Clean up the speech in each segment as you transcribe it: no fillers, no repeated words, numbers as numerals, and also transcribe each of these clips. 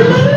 Hallelujah.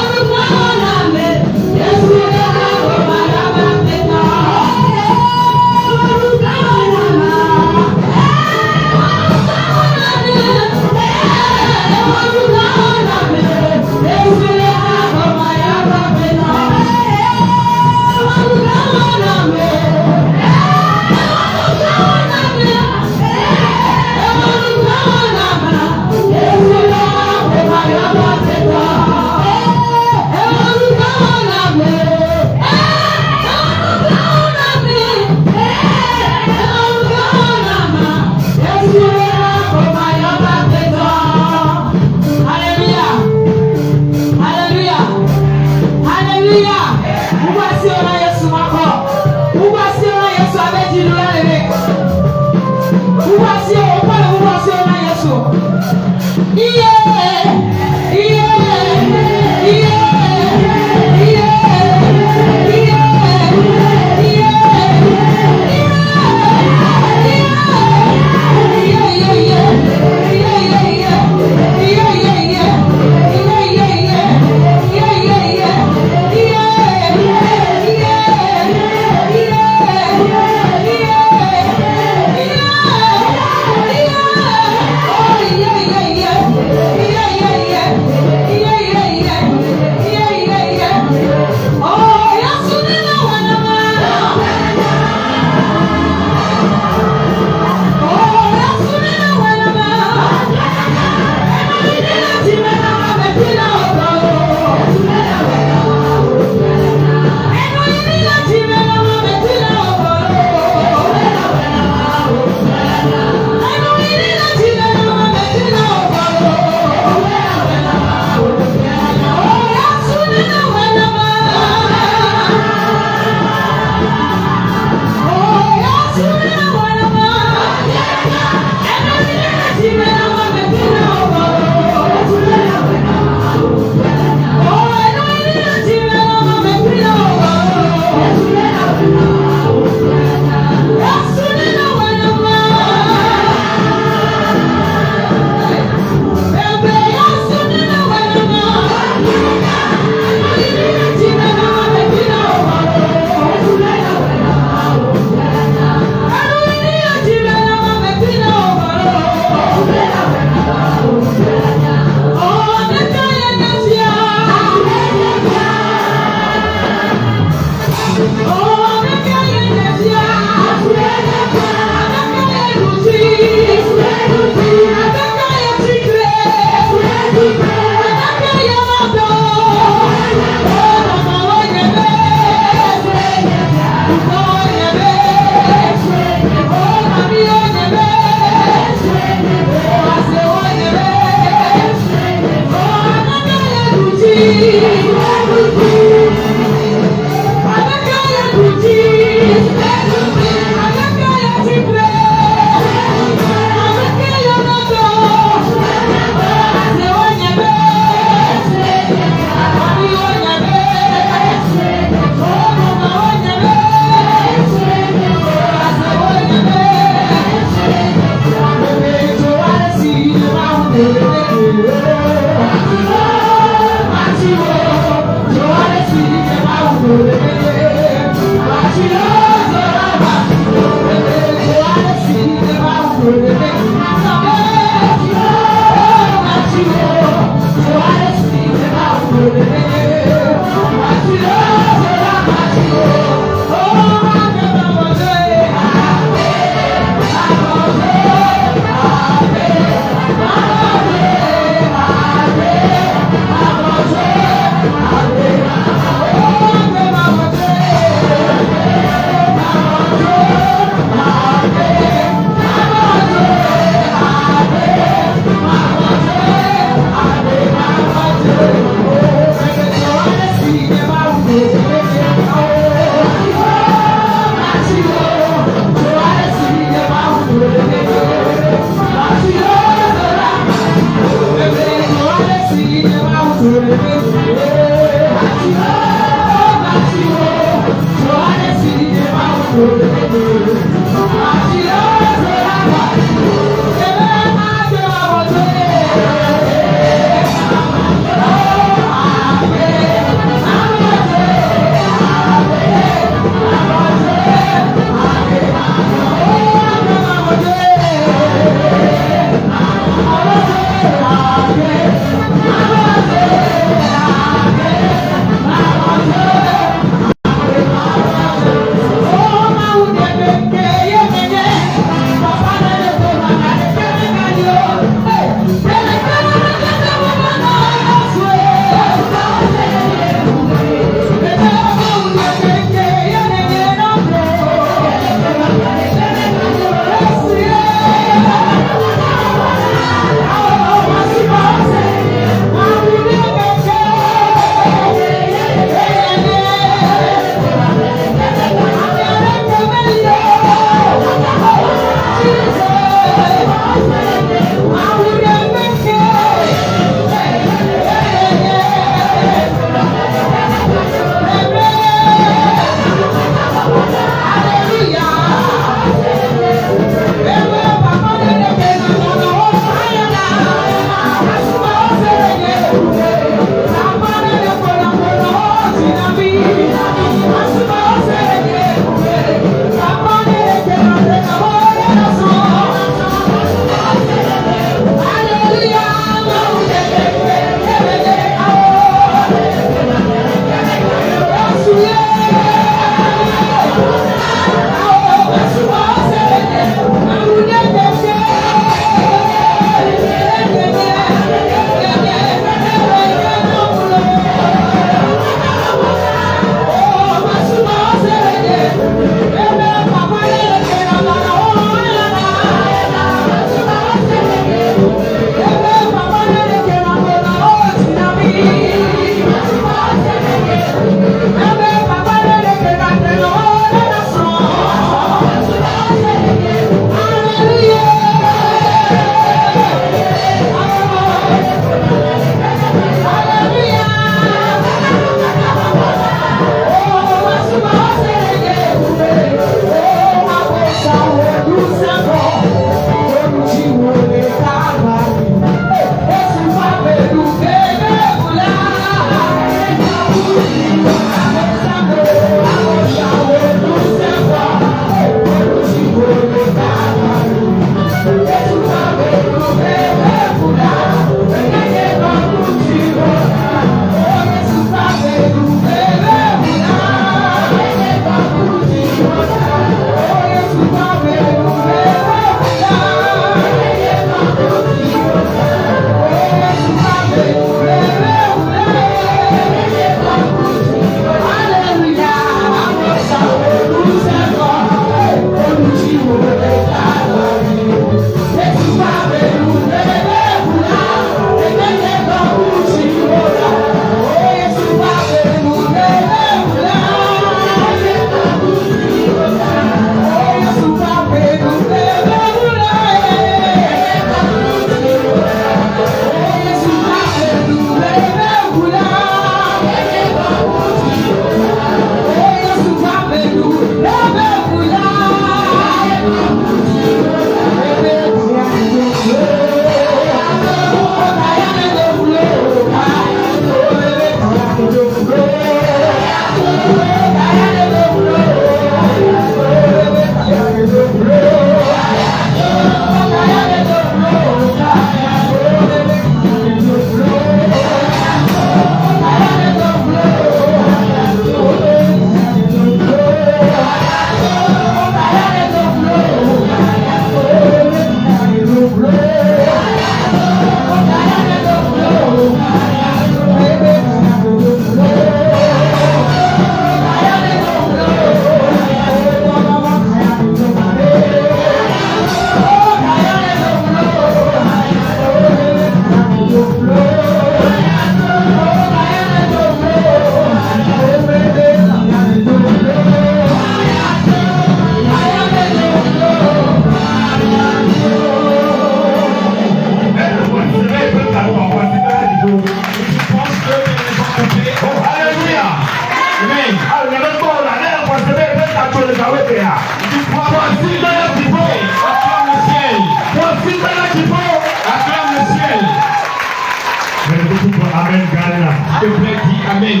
Amen.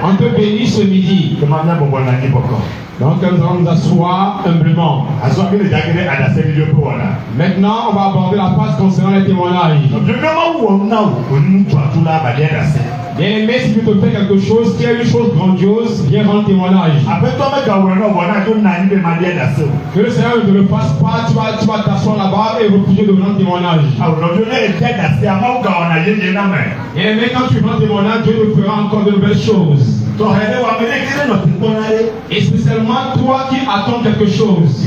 On te bénit ce midi. Donc nous allons nous asseoir humblement. Maintenant, on va aborder la phase concernant les témoignages. Bien-aimé, si tu te fais quelque chose, qui est une chose grandiose, viens rendre témoignage. Que le Seigneur ne te le fasse pas, tu vas t'asseoir là-bas et refuser de rendre témoignage. Bien-aimé, quand tu rends témoignage, Dieu te fera encore de nouvelles choses. Et spécialement toi qui attends quelque chose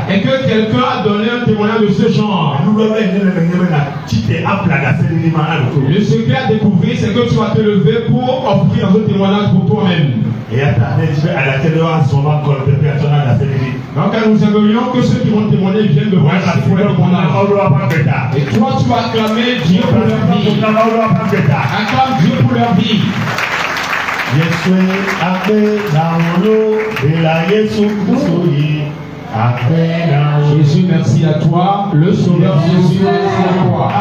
et que quelqu'un a donné un témoignage de ce genre, le secret à découvrir, c'est que tu vas te lever pour offrir un témoignage pour toi-même. Donc nous aimerions que ceux qui vont témoigner viennent de voir la témoignage. Et toi tu vas acclamer Dieu pour leur vie. Acclame Dieu pour leur vie. Jésus, merci à toi, le Sauveur Jésus, merci à toi.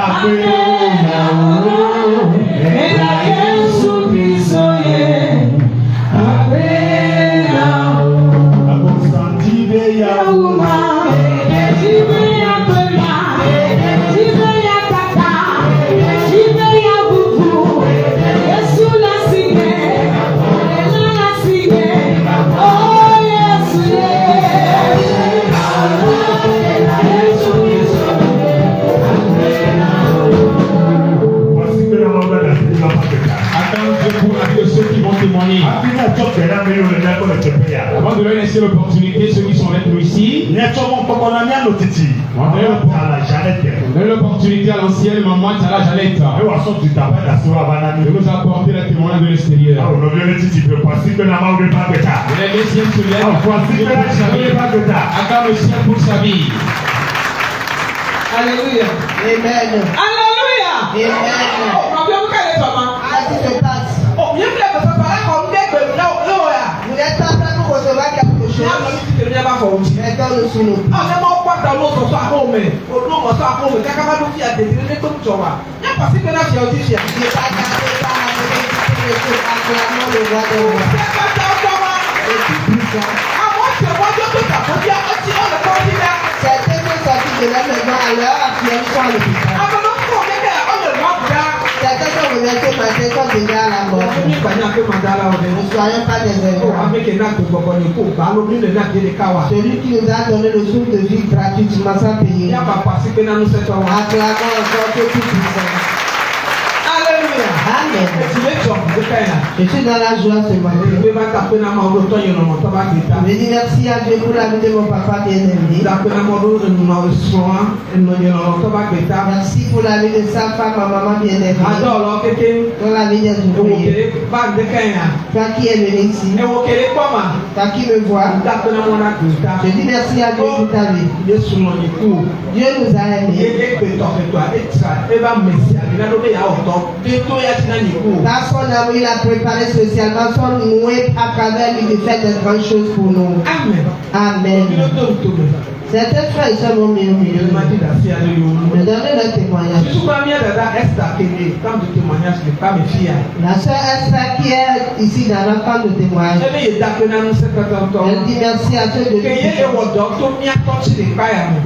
Avant de leur laisser l'opportunité, ceux qui sont avec nous ici, on donne l'opportunité à l'ancienne maman Tala Jalette de nous apporter la témoignage de l'extérieur. Les messieurs se lèvent, acclame le ciel pour sa vie. Alléluia. Amen. Alléluia. Amen. Vous êtes en train de recevoir quelque chose. Nous ne soyons pas des erreurs. Celui qui nous a donné le souffle de vie gratuitement sans payer. Acclamons encore que tout puissant. Alléluia. Amen. Je suis dans la joie ce matin. Je dis merci à Dieu pour la vie de mon papa bien-aimé. Merci pour la vie de sa femme, ma maman bien-aimée. Pour la vie des ouvriers. Toi qui es venu ici. Toi qui me vois. Je dis merci à Dieu pour ta vie. Dieu nous a aimés. Par son amour, il a préparé spécialement son noué à travers lui de faire de grandes choses pour nous. Amen. Amen. Certains frères et sœurs vont me donner leur témoignage. La sœur Esther qui est ici dans notre camp de témoignage, elle dit merci à ceux de Dieu.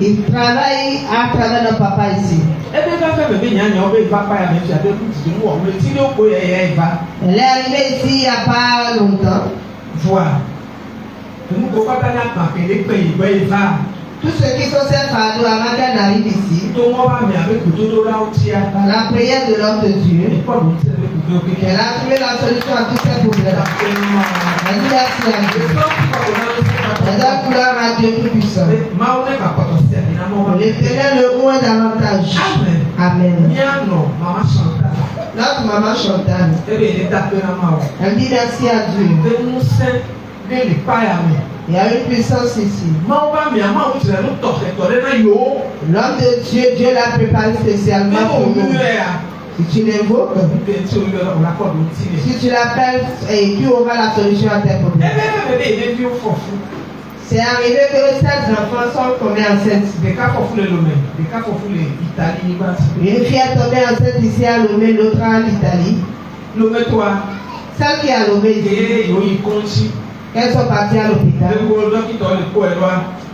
Il travaille à travers notre papa ici. Elle est arrivée ici il n'y a pas longtemps. Voilà. Tous ceux qui sont ces fardeaux avant qu'elle n'arrive ici, par la prière de l'homme de Dieu, elle a trouvé la solution à tous ces problèmes. Elle dit merci à Dieu. Elle donne gloire à Dieu tout-puissant. L'éternel le loin davantage. Amen. Notre maman Chantal, elle dit merci à Dieu. Il y a une puissance ici. L'homme de Dieu, Dieu l'a préparé spécialement pour nous. Si tu l'invoques, si tu l'appelles, et tu auras la solution à tes problèmes. C'est arrivé que ces enfants sont tombés enceintes. Une fille est tombée enceinte ici à Lomé, l'autre en Italie. Celle qui est à Lomé ici, elles sont parties à l'hôpital.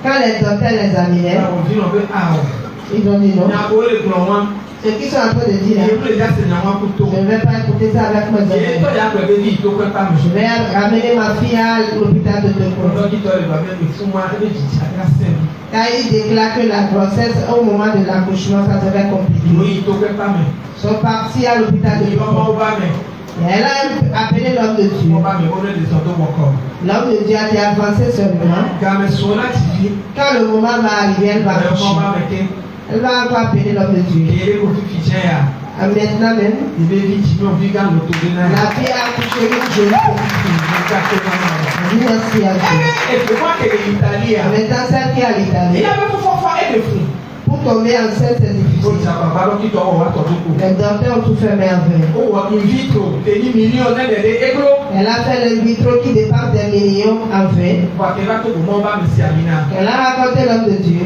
Quand les docteurs les examinaient, ils ont dit non. Ce qu'ils sont en train de dire, je ne vais pas écouter ça avec mes enfants. Je vais ramener ma fille à l'hôpital de Toko. Car il déclare que la grossesse, au moment de l'accouchement, ça serait compliqué. Ils sont partis à l'hôpital de Toko. Elle a appelé l'homme de Dieu. L'homme de Dieu a été avancé seulement. Quand le moment va arriver, elle va accoucher. Elle va encore appeler l'homme de Dieu. Maintenant même, la fille a accouché une jolie petite fille. Merci à Dieu. Maintenant, celle qui est à l'Italie, pour tomber enceinte, c'est difficile. Les docteurs ont tout fait merveille. Elle a fait l'in vitro qui dépasse des millions en vain. Elle a raconté l'homme de Dieu.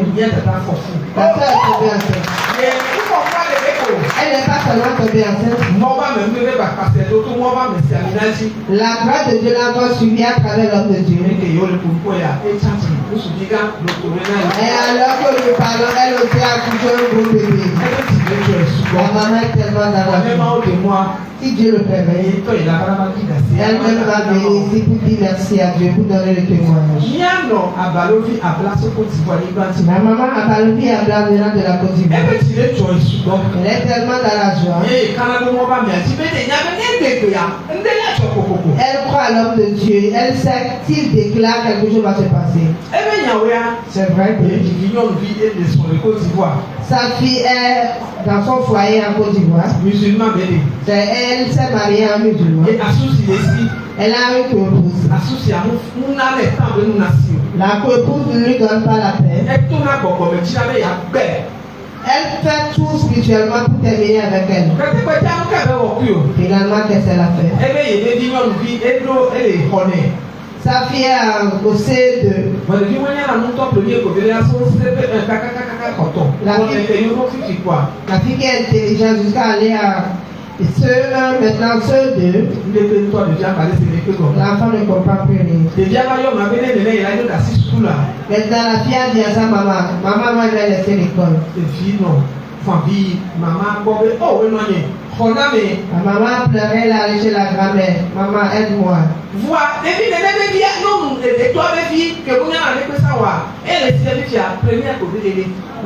La soeur est tombée enceinte. Elle n'est pas seulement tombée enceinte. La grâce de Dieu l'a encore suivi à travers l'homme de Dieu. Et alors que nous parlons, elle aussi a accouché un gros bébé. La maman est tellement dans la joie. Si Dieu le permet, elle-même va venir ici pour dire merci à Dieu, pour donner le témoignage. Ma maman Abalovi Abla venant de la Côte d'Ivoire. Elle est tellement dans la joie. Elle croit à l'homme de Dieu. Elle sait qu'il déclare quelque chose va se passer. C'est vrai que sa fille est dans son foyer en Côte d'Ivoire. Elle s'est mariée en musulman. Elle a une épouse. La épouse ne lui donne pas la paix. Elle fait tout spirituellement pour terminer avec elle. Finalement, qu'est-ce qu'elle a fait? Sa fille est au C2. La fille qui est intelligente jusqu'à aller à CE1, maintenant CE2. L'enfant ne comprend plus rien. Maintenant la fille a dit à sa maman, maman, moi je vais laisser l'école. La maman pleurait, elle allait chez la grand-mère. Maman, aide-moi.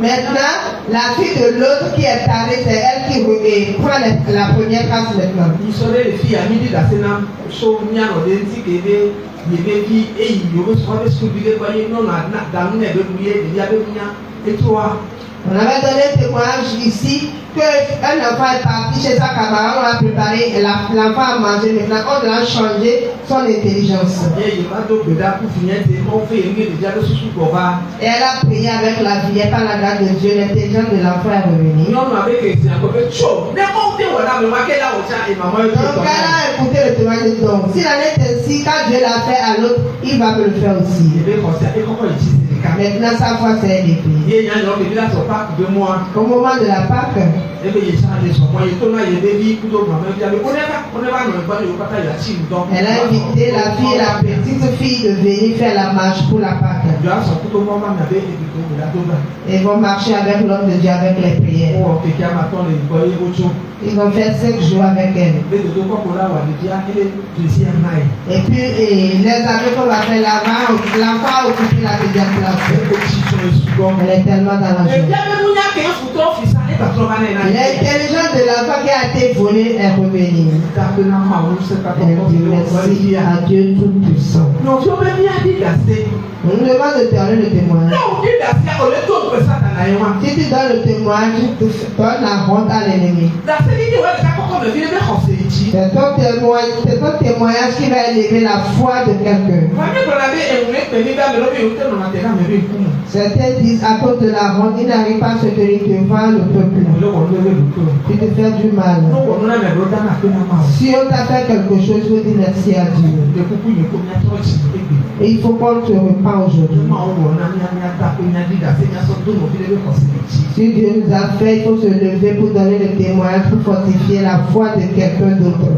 Maintenant, la fille de l'autre qui est tarée, c'est elle qui prend la première place maintenant. On avait donné un témoignage ici qu'un enfant est parti chez sa camarade, on a préparé, l'enfant a mangé, maintenant on a changé son intelligence. Et elle a prié avec la vie, et par la grâce de Dieu, l'intelligence de l'enfant est revenue. Donc elle a écouté le témoignage. Donc s'il en est ainsi, quand Dieu l'a fait à l'autre, il va me le faire aussi. Maintenant sa foi s'est élevée. Au moment de la Pâque, elle a invité la fille et la petite fille de venir faire la marche pour la Pâque. Ils vont marcher avec l'homme de Dieu avec les prières. Ils vont faire 5 jours avec elle. Et puis les amis qu'on va faire là-bas, l'enfant a occupé la deuxième place. Elle est tellement dans la joie. L'intelligence de l'enfant qui a été volée est revenue. Elle dit merci à Dieu Tout-Puissant. On nous demande de donner le témoignage. Si tu donnes le témoignage, tu donnes la honte à l'ennemi. C'est ton témoignage qui va élever la foi de quelqu'un. Certains disent à cause de la honte, ils n'arrivent pas à se tenir devant le peuple. Tu te fais du mal. Si on t'a fait quelque chose, il faut dire merci à Dieu. Et il faut qu'on te repent aujourd'hui. Si Dieu nous a fait, il faut se lever pour donner le témoignage, pour fortifier la foi de quelqu'un d'autre.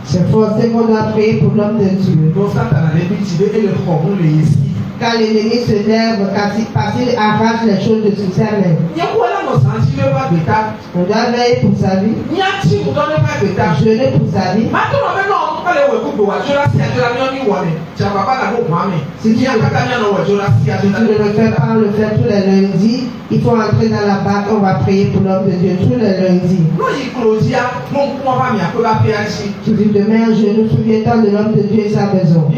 C'est forcé qu'on doit prier pour l'homme de Dieu. Quand l'ennemi se lève, parce qu'il arrache les choses de sous sa main. On doit veiller pour sa vie. Jeûner pour sa vie. Si tu ne le fais pas, on le fait tous les lundis. Il faut entrer dans la barque, on va prier pour l'homme de Dieu tous les lundis. Tu dis demain, je nous souviens de l'homme de Dieu et sa maison.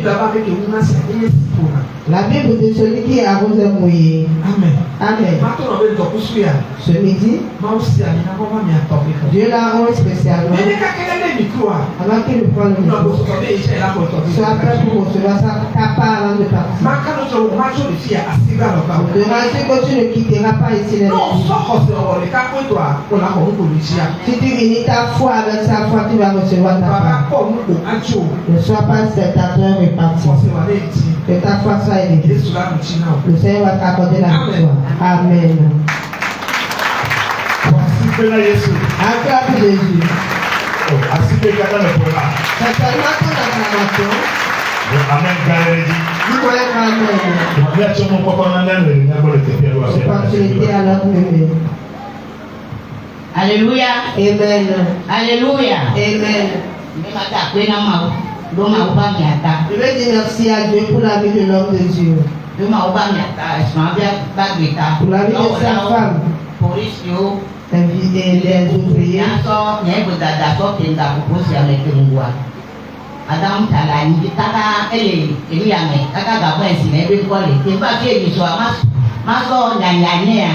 La Bible de celui qui arrose est mouillé. Amen. Amen. Ce midi, Dieu l'a rendu spécialement. Avant qu'il prenne le micro, sois prêt pour recevoir ta part avant de partir. Demain, tu ne quitteras pas ici les Si tu unis ta foi avec sa foi, tu vas recevoir ta part. Ne sois pas un spectateur reparti. Que ta foi soit élevée. Le Seigneur va t'accorder la victoire. Amen. Acclame Jésus. C'est seulement ton acclamation. Opportunité à notre bébé. Alléluia. Amen. Alléluia. Amen. Je vais dire merci à Dieu pour la vie de l'homme de Dieu. Pour la vie de sa femme. Et les ouvriers. Adam tala ni kaka ele ame kaka gabo esi na ebe kwale ke ba ke ni so maso nyanyanya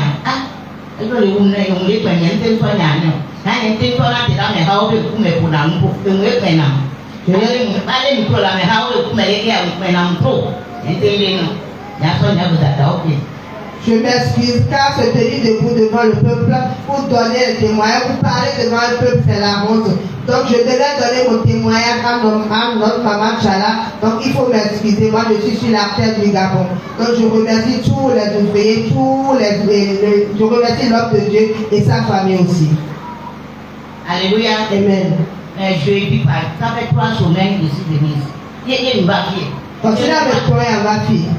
ego le wun ne yong le kwenye nte so nyanya na nte so na te da me ha obe ku me ku na mpo enwe pena ele mu bale mi ko la me ha obe ku me le ya ku me na mpo nte le no ya so nya bu da oke. Je m'excuse car se tenir debout devant le peuple pour donner le témoignage, pour parler devant le peuple, c'est la honte. Donc je devais donner mon témoignage à notre maman Chala. Donc il faut m'excuser, moi je suis sur la terre du Gabon. Donc je remercie tous les ouvriers, je remercie l'homme de Dieu et sa famille aussi. Alléluia. Amen. Je dis pas, ça fait 3 semaines que je suis venue. Il y a une bafille. Continue avec toi et ma fille.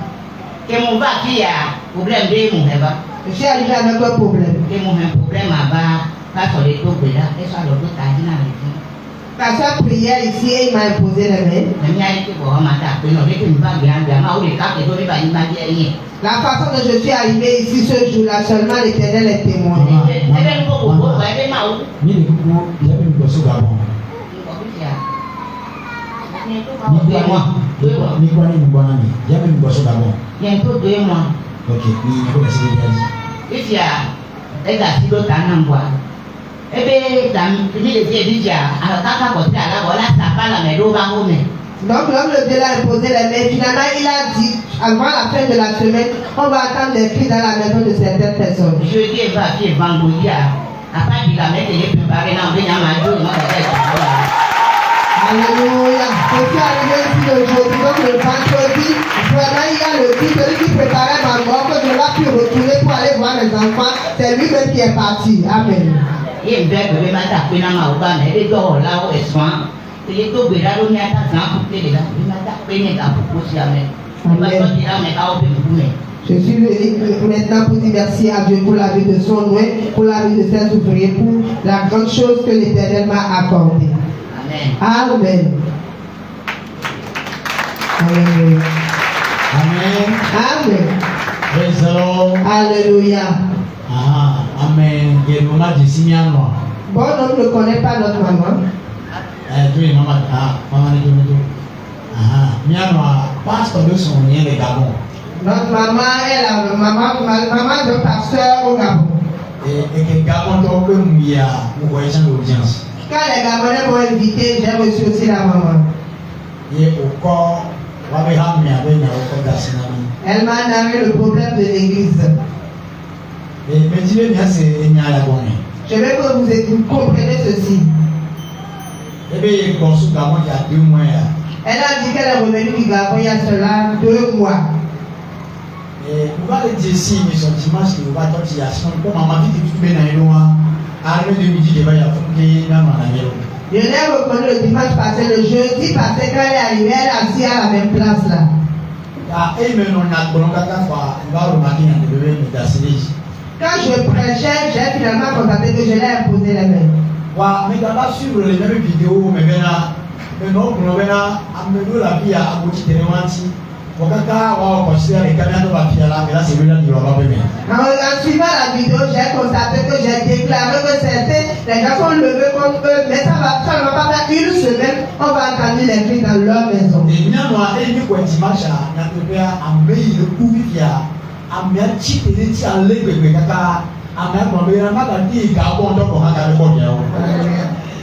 Que mon bafille a problème de mon héba. Je suis arrivé avec un problème. Que mon problème a pas sur les taux de là, et ça le tout a dit dans les filles. La soeur priait ici et il m'a imposé les mains. La façon dont je suis arrivé ici ce jour-là, seulement l'Éternel est témoin. Donc l'homme de Dieu a imposé les mains. Finalement, il a dit, avant la fin de la semaine, on va attendre les cris dans la maison de certaines personnes. Alléluia. Je suis arrivé ici aujourd'hui, donc le vendredi, vraiment il y a le cri, celui qui préparait ma mort, que je l'ai pu retourner pour aller voir mes enfants, c'est lui-même qui est parti. Amen. Je suis venu maintenant pour dire merci à Dieu pour la vie de son nom, pour la vie de ses ouvriers, pour la grande chose que l'Éternel m'a accordée. Amen. Amen. Amen. Amen. Praise the Lord. Alléluia. Amen. Maman Jessimiano. Bon, on ne connaît pas notre maman. Oui, maman. Maman est de Miano, pasteur de son lien le Gabon. Notre maman est la maman de pasteur au Gabon. Et que Gabon doit il y a une voyage d'audience. Quand les Gabonais m'ont invité, j'ai reçu aussi la maman. Et au corps, Elle m'a narré le problème de l'église. Je veux que vous compreniez ceci. Elle a dit qu'elle est revenue du Gabon il y a cela 2 mois. Je l'ai reconnu le dimanche passé, le jeudi passé, quand elle est arrivée, elle est assise à la même place là. Quand je prêchais, j'ai finalement constaté que je l'ai imposé les mains. En suivant la vidéo, j'ai constaté que j'ai déclaré que c'était les gens sont levés contre eux, mais ça ne va pas faire une semaine, on va entendre les cris dans leur maison.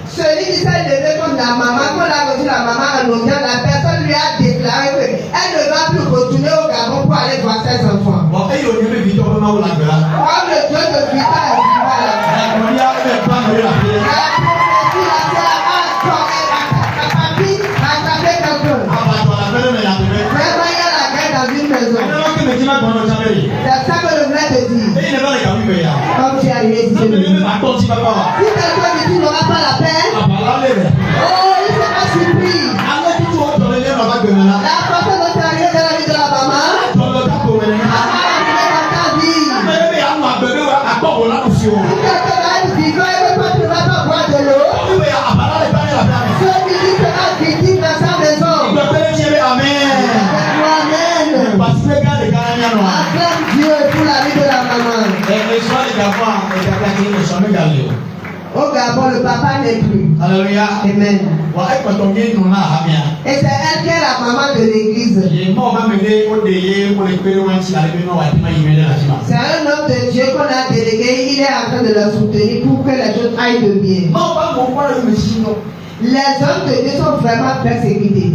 Celui qui s'est levé contre la maman, quand on a reçu la maman en audience, la personne lui a déclaré qu'elle ne va plus retourner au Gabon pour aller voir ses enfants. Or, le Dieu de Vita est vivant. C'est ça que je voulais te dire. Comme tu es arrivé ici, si quelqu'un dit tu n'auras pas la paix, oh, il sera surpris. La façon dont tu es arrivé dans la vie de la maman, si quelqu'un va être vivant et que toi tu ne vas pas boire de l'eau, celui qui sera victime dans sa maison. Acclame Dieu pour la vie de la maman. Au Gabon, le papa n'est plus. Alléluia. Amen. Et c'est elle qui est la maman de l'église. C'est un homme de Dieu qu'on a délégué. Il est en train de le soutenir pour que les choses aillent de bien. Les hommes de Dieu sont vraiment persécutés.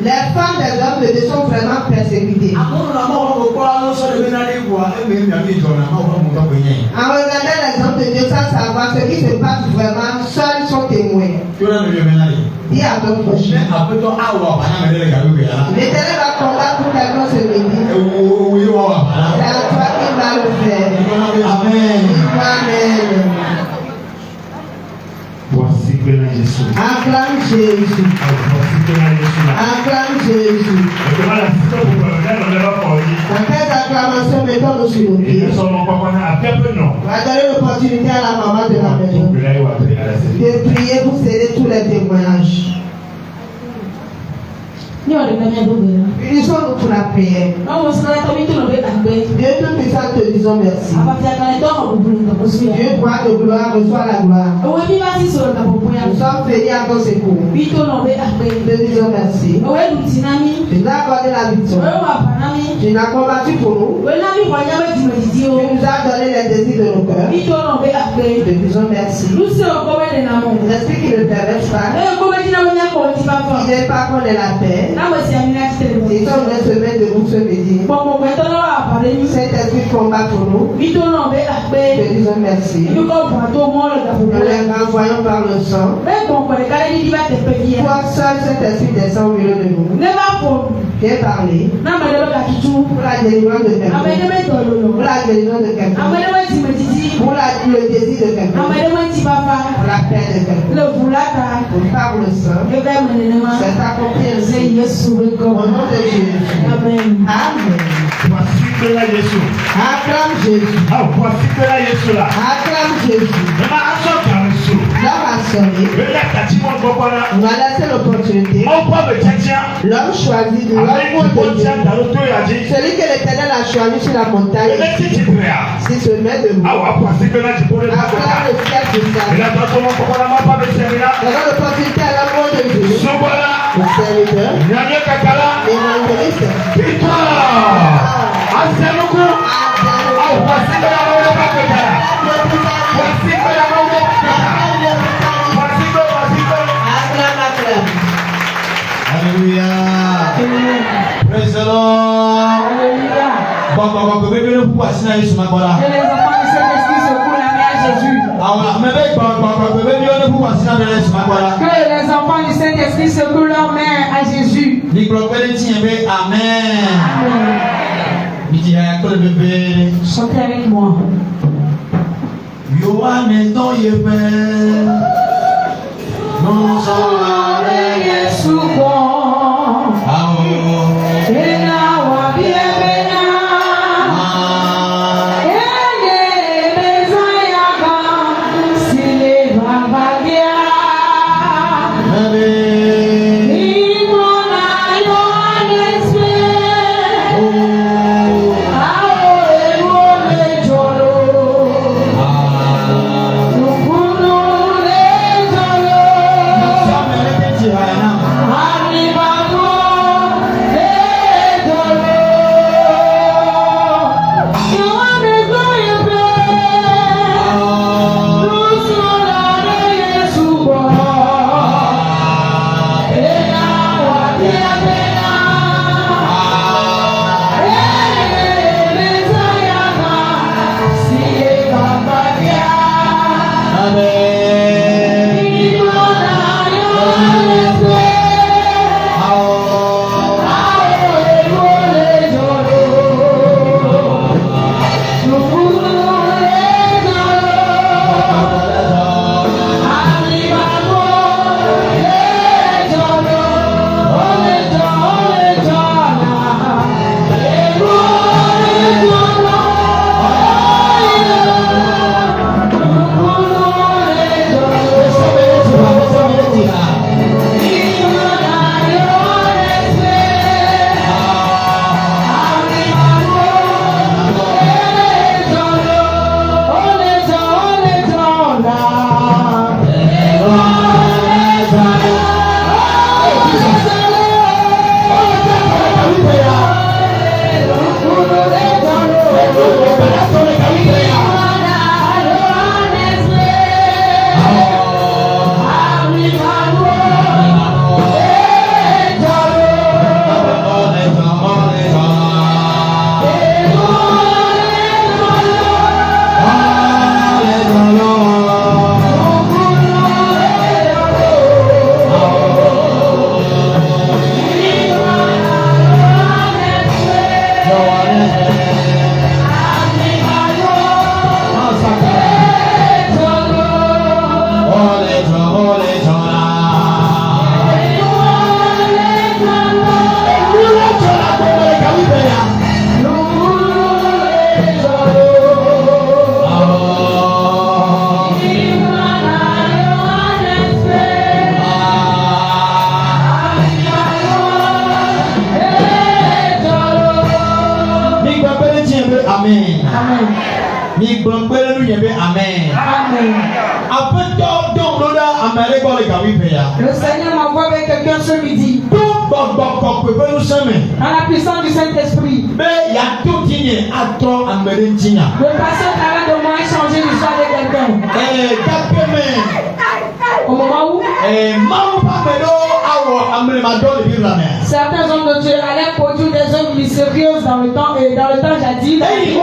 Les femmes des hommes de Dieu sont vraiment persécutées. En regardant les hommes de Dieu sans savoir ce qui se passe vraiment, seuls sont témoins. Dis à ton prochain. L'Éternel va combattre pour quelqu'un ce midi. C'est à toi qu'il va le faire. Amen. Amen. Voici que là Jésus. Acclame Jésus. Voici que là Jésus. Acclame Jésus. Dans quelles acclamations mettons-nous sur nos pieds? On va donner l'opportunité à la maman de la maison de prier pour céder tous les témoignages. Unissons-nous pour la prière. Dieu Tout-Puissant, te disons merci. Dieu, roi de gloire, reçois la gloire. Nous sommes venus à ton secours. Te disons merci. Tu nous as accordé la victoire. Tu nous as combattu pour nous. Tu nous as donné les désirs de nos cœurs. Te disons merci. L'esprit qui ne perverse pas, qui n'est pas contre la paix. Et quand on se met debout ce midi, cet esprit combat pour nous. Te disons merci. Nous les renvoyons par le sang. Toi seul, cet esprit descend au milieu de nous. Viens parler pour la délivrance de quelqu'un. Pour la délivrance de quelqu'un. Pour le désir de quelqu'un. Pour la paix de quelqu'un. Par le sang. C'est accompli ainsi. Au nom de Jésus. Amen. Amen. Voici que là Jésus. Acclame Jésus. Voici que là Jésus là. Acclame Jésus. L'homme a sonné. On a laissé l'opportunité. L'homme choisi de celui que l'Éternel a choisi sur la montagne. S'il se met debout. Acclame le ciel de sa vie. Donne l'opportunité à l'amour de Dieu. Le serviteur. L'évangéliste. Alléluia. les enfants du Saint-Esprit secouent la main à Jésus. Que les enfants du Saint-Esprit secouent leur main à Jésus. Amen. Chantez avec moi. Yohane dans nous sommes Yesu bon. Ena wa biebena. Ene mezaya ba. Sile babagia. Imona Yohane spe. Ao ero le jolo. Nukuno le jolo. Le Seigneur m'envoie avec quelqu'un ce midi. À la puissance du Saint-Esprit. Le pasteur Karen de moi échanger l'histoire de quelqu'un. Au moment où certains hommes de Dieu allaient produire des œuvres mystérieuses dans le temps jadis. Et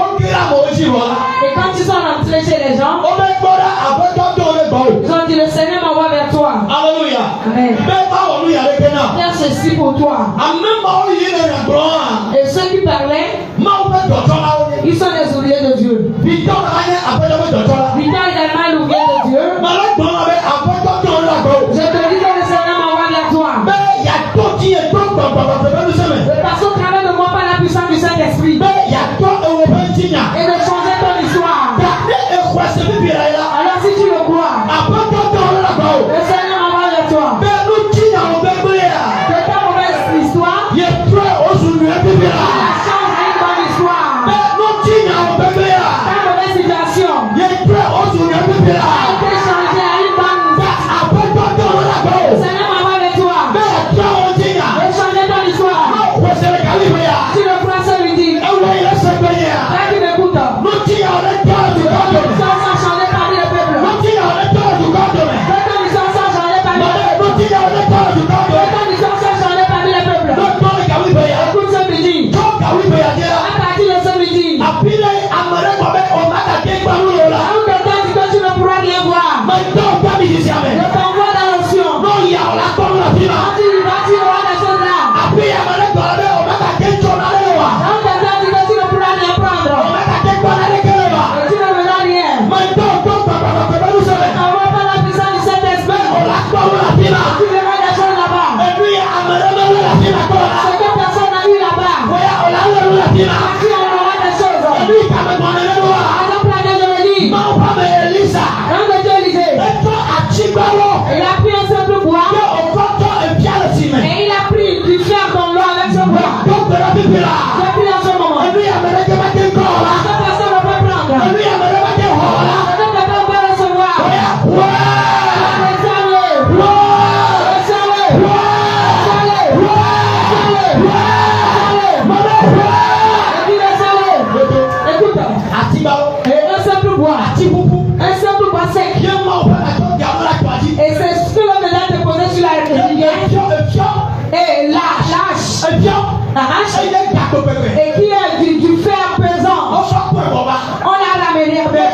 quand ils sont rentrés chez les gens, ils ont dit le Seigneur m'envoie vers toi. Alléluia. Amen. Faire ceci pour toi. Et ceux qui parlaient, ils sont des ouvriers de Dieu. Victor également est l'ouvrier de Dieu. Je te dis que le Seigneur m'envoie vers toi. Le pasteur travaille de moi par la puissance du Saint-Esprit. Et de changer ton histoire. Alors si tu le crois, le Seigneur m'envoie vers toi. Que ta mauvaise histoire Et qui est du fer pesant. On l'a ramené avec.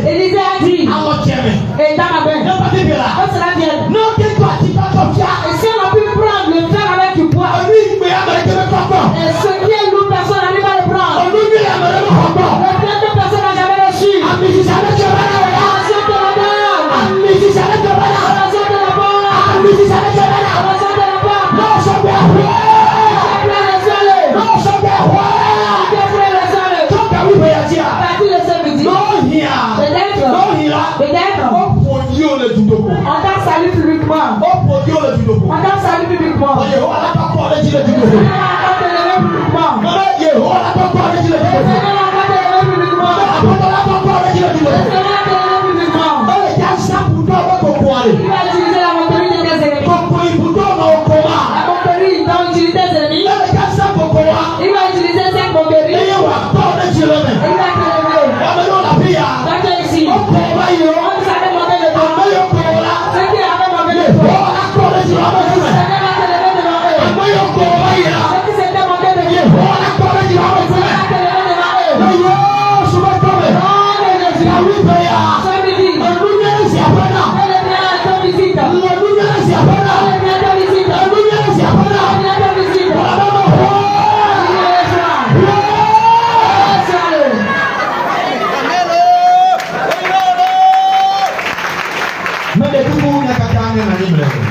Élisée a dit. Et dans ma bain. On se la vient. Et si on a pu prendre le fer avec du poids. Et ce qui est lourd, personne n'arrive à le prendre. Le fait que personne n'a jamais reçu. On t'a salué publiquement. On t'a salué publiquement. Il va utiliser la montée des ennemis. La montée dans l'utilité des ennemis. Il va utiliser cette montée. Il va te lever. D'accord ici. On savait monter le temps. Ceux qui avaient monté le temps. Ceux qui s'étaient montés de Dieu.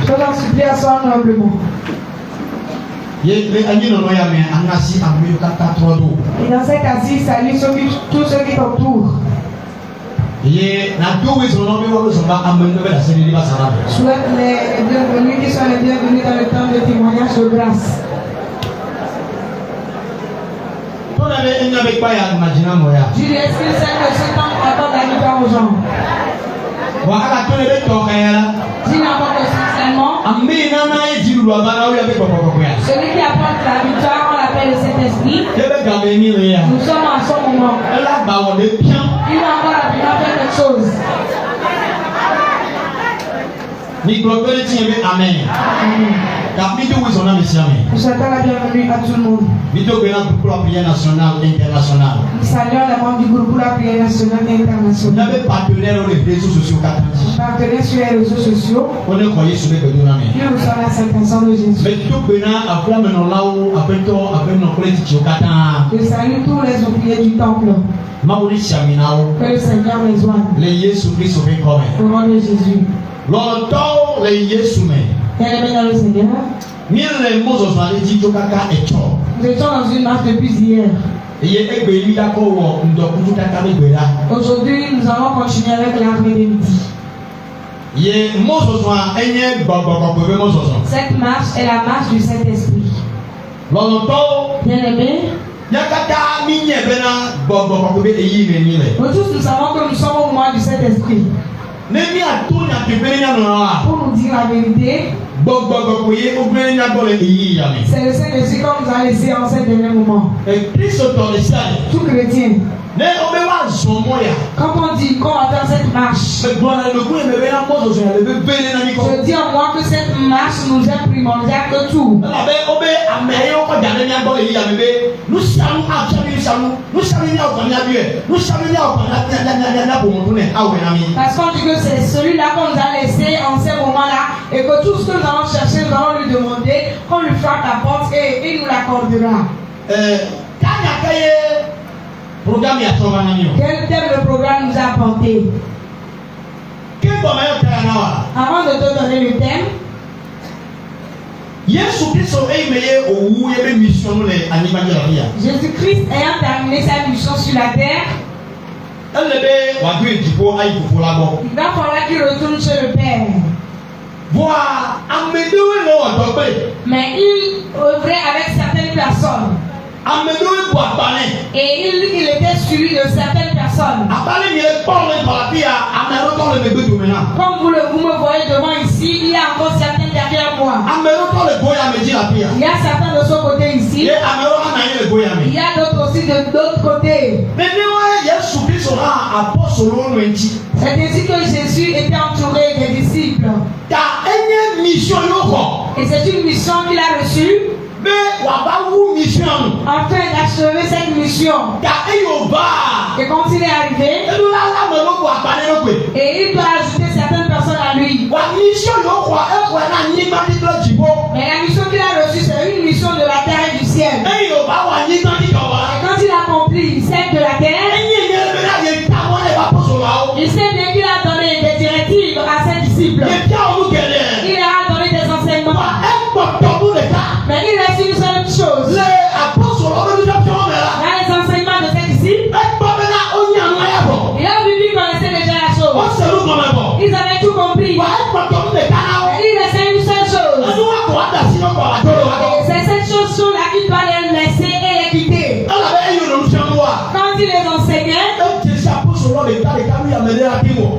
Je t'en supplie à soi humblement. Et dans cet asile, salue tous ceux qui t'entourent. Souhaite les bienvenus qui sont les bienvenus dans le temps de témoignage de grâce. Julie, est-ce qu'il sait que ce temps accorde la victoire aux gens? Dis n'importe spécialement. Celui qui apporte la victoire, on l'appelle le Saint-Esprit. Nous sommes à son moment. Il va encore faire quelque chose. Amen. Nous souhaitons la bienvenue à tout le monde. Nous saluons les membres du groupe pour la prière nationale et internationale. Nous partenaires sur les réseaux sociaux. Nous sommes à 500 de Jésus. Je salue tous les ouvriers du temple. Que le Seigneur les oigne. Au nom de Jésus. Bien-aimés dans le Seigneur, nous étions dans une marche depuis hier. Aujourd'hui, nous allons continuer avec l'armée des midi. Cette marche est la marche du Saint-Esprit. Bien-aimés, nous tous nous savons que nous sommes au moment du Saint-Esprit. Pour nous dire la vérité, c'est le Saint-Esprit qu'on nous a laissé en ces derniers moments. Tout chrétien. Quand on dit qu'on va faire cette marche, je dis en moi que cette marche nous est primordiale que tout. Parce qu'on dit que c'est celui-là qu'on nous a laissé en ces moments-là et que tout ce que nous allons chercher, nous allons lui demander, qu'on lui frappe la porte et il nous l'accordera. Quel thème le programme nous a apporté? Avant de te donner le thème, Jésus-Christ ayant terminé sa mission sur la terre, il va falloir qu'il retourne chez le Père. Mais il œuvrait avec certaines personnes. Et il était suivi de certaines personnes. Comme vous me voyez devant ici, il y a encore certains derrière moi. Il y a certains de ce côté ici. Il y a d'autres aussi de l'autre côté. C'est ainsi que Jésus était entouré des disciples. Et c'est une mission qu'il a reçue. Afin d'achever cette mission. Et quand il est arrivé, et il doit ajouter certaines personnes à lui. Mais la mission qu'il a reçue, c'est une mission de la terre et du ciel. Et quand il accomplit celle de la terre, il sait bien qu'il a donné des directives à ses disciples. Il leur a donné des enseignements. Mais il reste une seule chose. Dans les enseignements de ses disciples, il a vu qu'ils connaissaient déjà la chose. Ils avaient tout compris. Mais il restait une seule chose. Et c'est cette chose-là qu'il doit les laisser et les quitter. Quand il les enseignait,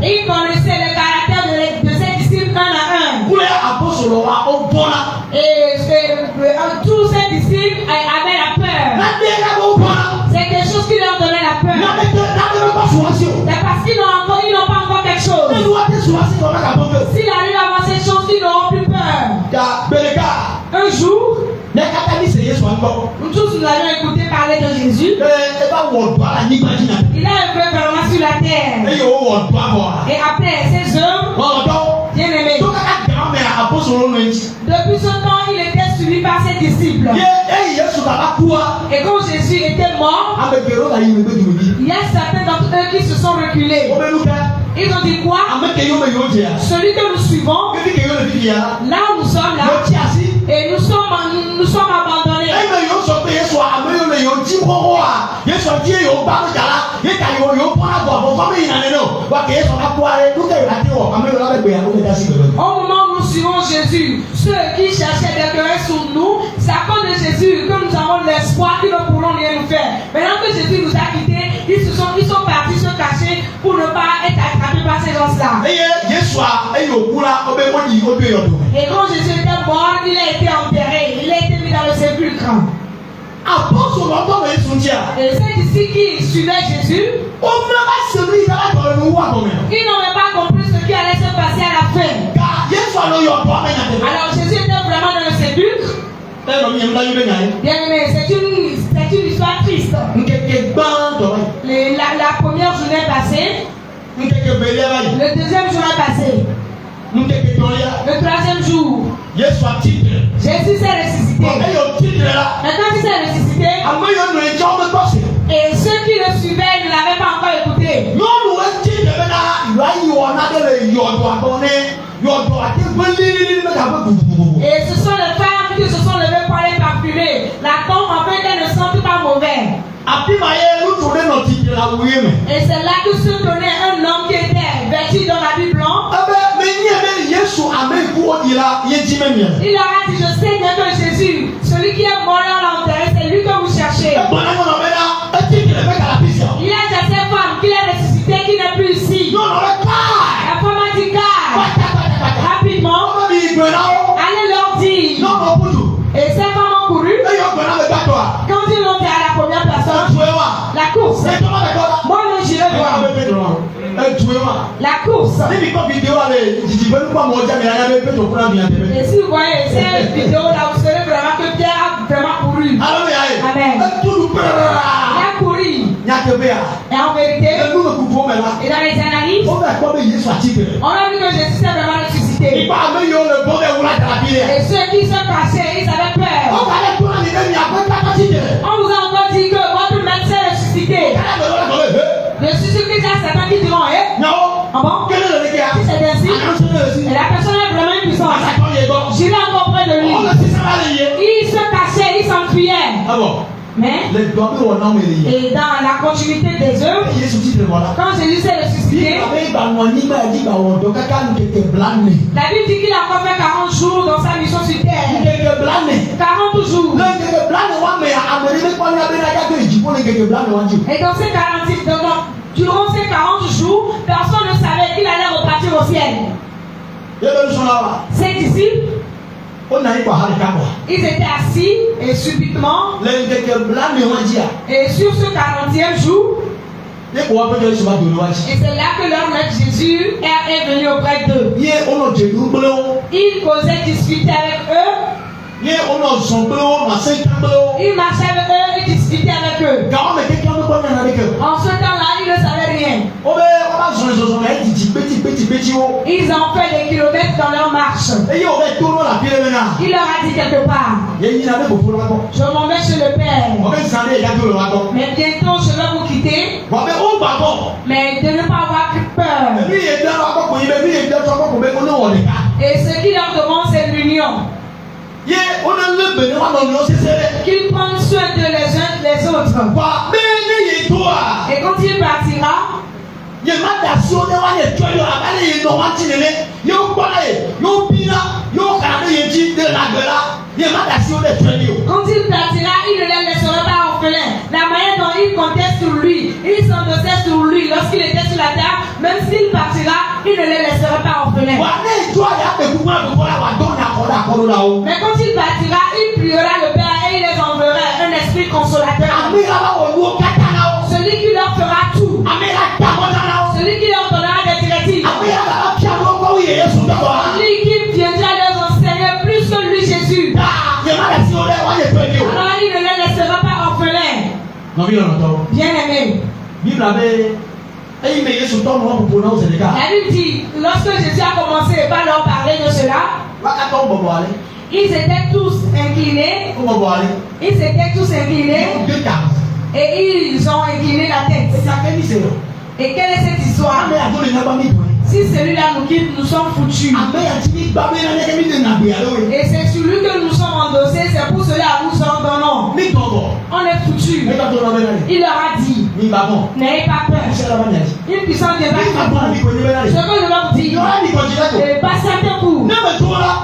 il connaissait le caractère de ses disciples un à un. Et tous ses disciples avaient la peur. C'est quelque chose qui leur donnait la peur. C'est parce qu'ils n'ont pas encore quelque chose. S'il arrive à avoir cette chose, ils n'auront plus peur. Un jour, nous tous nous avions écouté parler de Jésus. Il a œuvré vraiment sur la terre. Et après ses œuvres, bien aimé, depuis ce temps, il était suivi par ses disciples. Et quand Jésus était mort, il y a certains d'entre eux qui se sont reculés. Ils ont dit quoi? Celui que nous suivons, là où nous sommes là, et nous sommes abandonnés. Au moment où nous suivons Jésus, ceux qui cherchaient des querelles sur nous, c'est à cause de Jésus que nous avons l'espoir que nous pourrons rien nous faire. Maintenant que Jésus nous a quittés, ils sont partis se cacher pour ne pas être attrapés par ces gens-là. Et quand Jésus était mort, il a été enterré, il a été mis dans le sépulcre. Et ceux ici qui suivaient Jésus, ils n'avaient pas compris ce qui allait se passer à la fin. Alors Jésus était vraiment dans le sépulcre. Bien aimé, c'est une histoire triste. La première journée passée, le deuxième jour est passé, le troisième jour, Jésus s'est ressuscité. Et quand il s'est ressuscité, et ceux qui le suivaient ne l'avaient pas encore écouté. Et ce sont les femmes qui se sont levées pour aller parfumer la tombe afin qu'elles ne sentent pas mauvais. Et c'est là que se tenait un homme qui était vêtu dans l'habit blanc. Il leur a dit, je sais bien que Jésus, celui qui est mort dans l'enterré, c'est lui que vous cherchez. Il y a déjà cette femme qui est ressuscitée, qui n'est plus ici. La femme a dit, rapidement, allez leur dire. Et ces femmes ont couru. Quand ils l'ont dit à la première personne, la course. Moi, j'irai voir. La course. Et si vous voyez cette vidéo là, vous savez vraiment que Pierre a vraiment couru. Amen. Il a couru. Et en vérité, et dans les analyses, on a vu que Jésus s'est vraiment ressuscité. Et ceux qui se cachaient, ils avaient peur. On vous a encore dit que votre maître s'est ressuscité. Je suis sûr qu'il y a certains qui diront, ah bon? Si c'est ainsi, et la personne est vraiment une puissance. J'irai encore près de lui. Il se cachait, il s'enfuyait. Mais, et dans la continuité des œuvres, quand Jésus s'est ressuscité, la Bible dit qu'il a encore fait 40 jours dans sa mission sur terre. 40 jours. Et dans ces 40, durant ces 40 jours, personne ne savait qu'il allait repartir au ciel. Ses disciples, ils étaient assis et subitement, et sur ce 40e jour, Et c'est là que leur maître Jésus est venu auprès d'eux. Il causait, discutait avec eux. Il marchait avec eux et discutait avec eux. En ce temps-là, ils ne savaient rien. Ils ont fait des kilomètres dans leur marche. Il leur a dit quelque part, je m'en vais chez le Père. Mais bientôt je vais vous quitter. Mais de ne pas avoir peur. Et ce qu'il leur demande, c'est l'union. Qu'ils prennent soin de les uns les autres. Et quand il partira, quand il partira, il ne les laissera pas orphelins. La manière dont il comptait sur lui, il s'endossait sur lui lorsqu'il était sur la terre, même s'il partira, il ne les laissera pas orphelins. Mais quand il partira, il priera le Père et il les enverra un esprit consolateur. Celui qui leur fera tout. Celui qui leur donnera des directives. Celui qui viendra leur enseigner plus que lui Jésus. Alors il ne les laissera pas orphelins. Bien aimé. La Bible dit, lorsque Jésus a commencé par leur parler de cela, ils étaient tous inclinés. Et ils ont incliné la tête. Et quelle est cette histoire? Si celui-là nous quitte, nous sommes foutus. Et c'est sur lui que nous sommes endossés. C'est pour cela que nous sommes dans l'ombre. On est foutus. Il leur a dit, n'ayez pas peur. Une puissance viendra. Ce que je vais vous dire, passez un coup.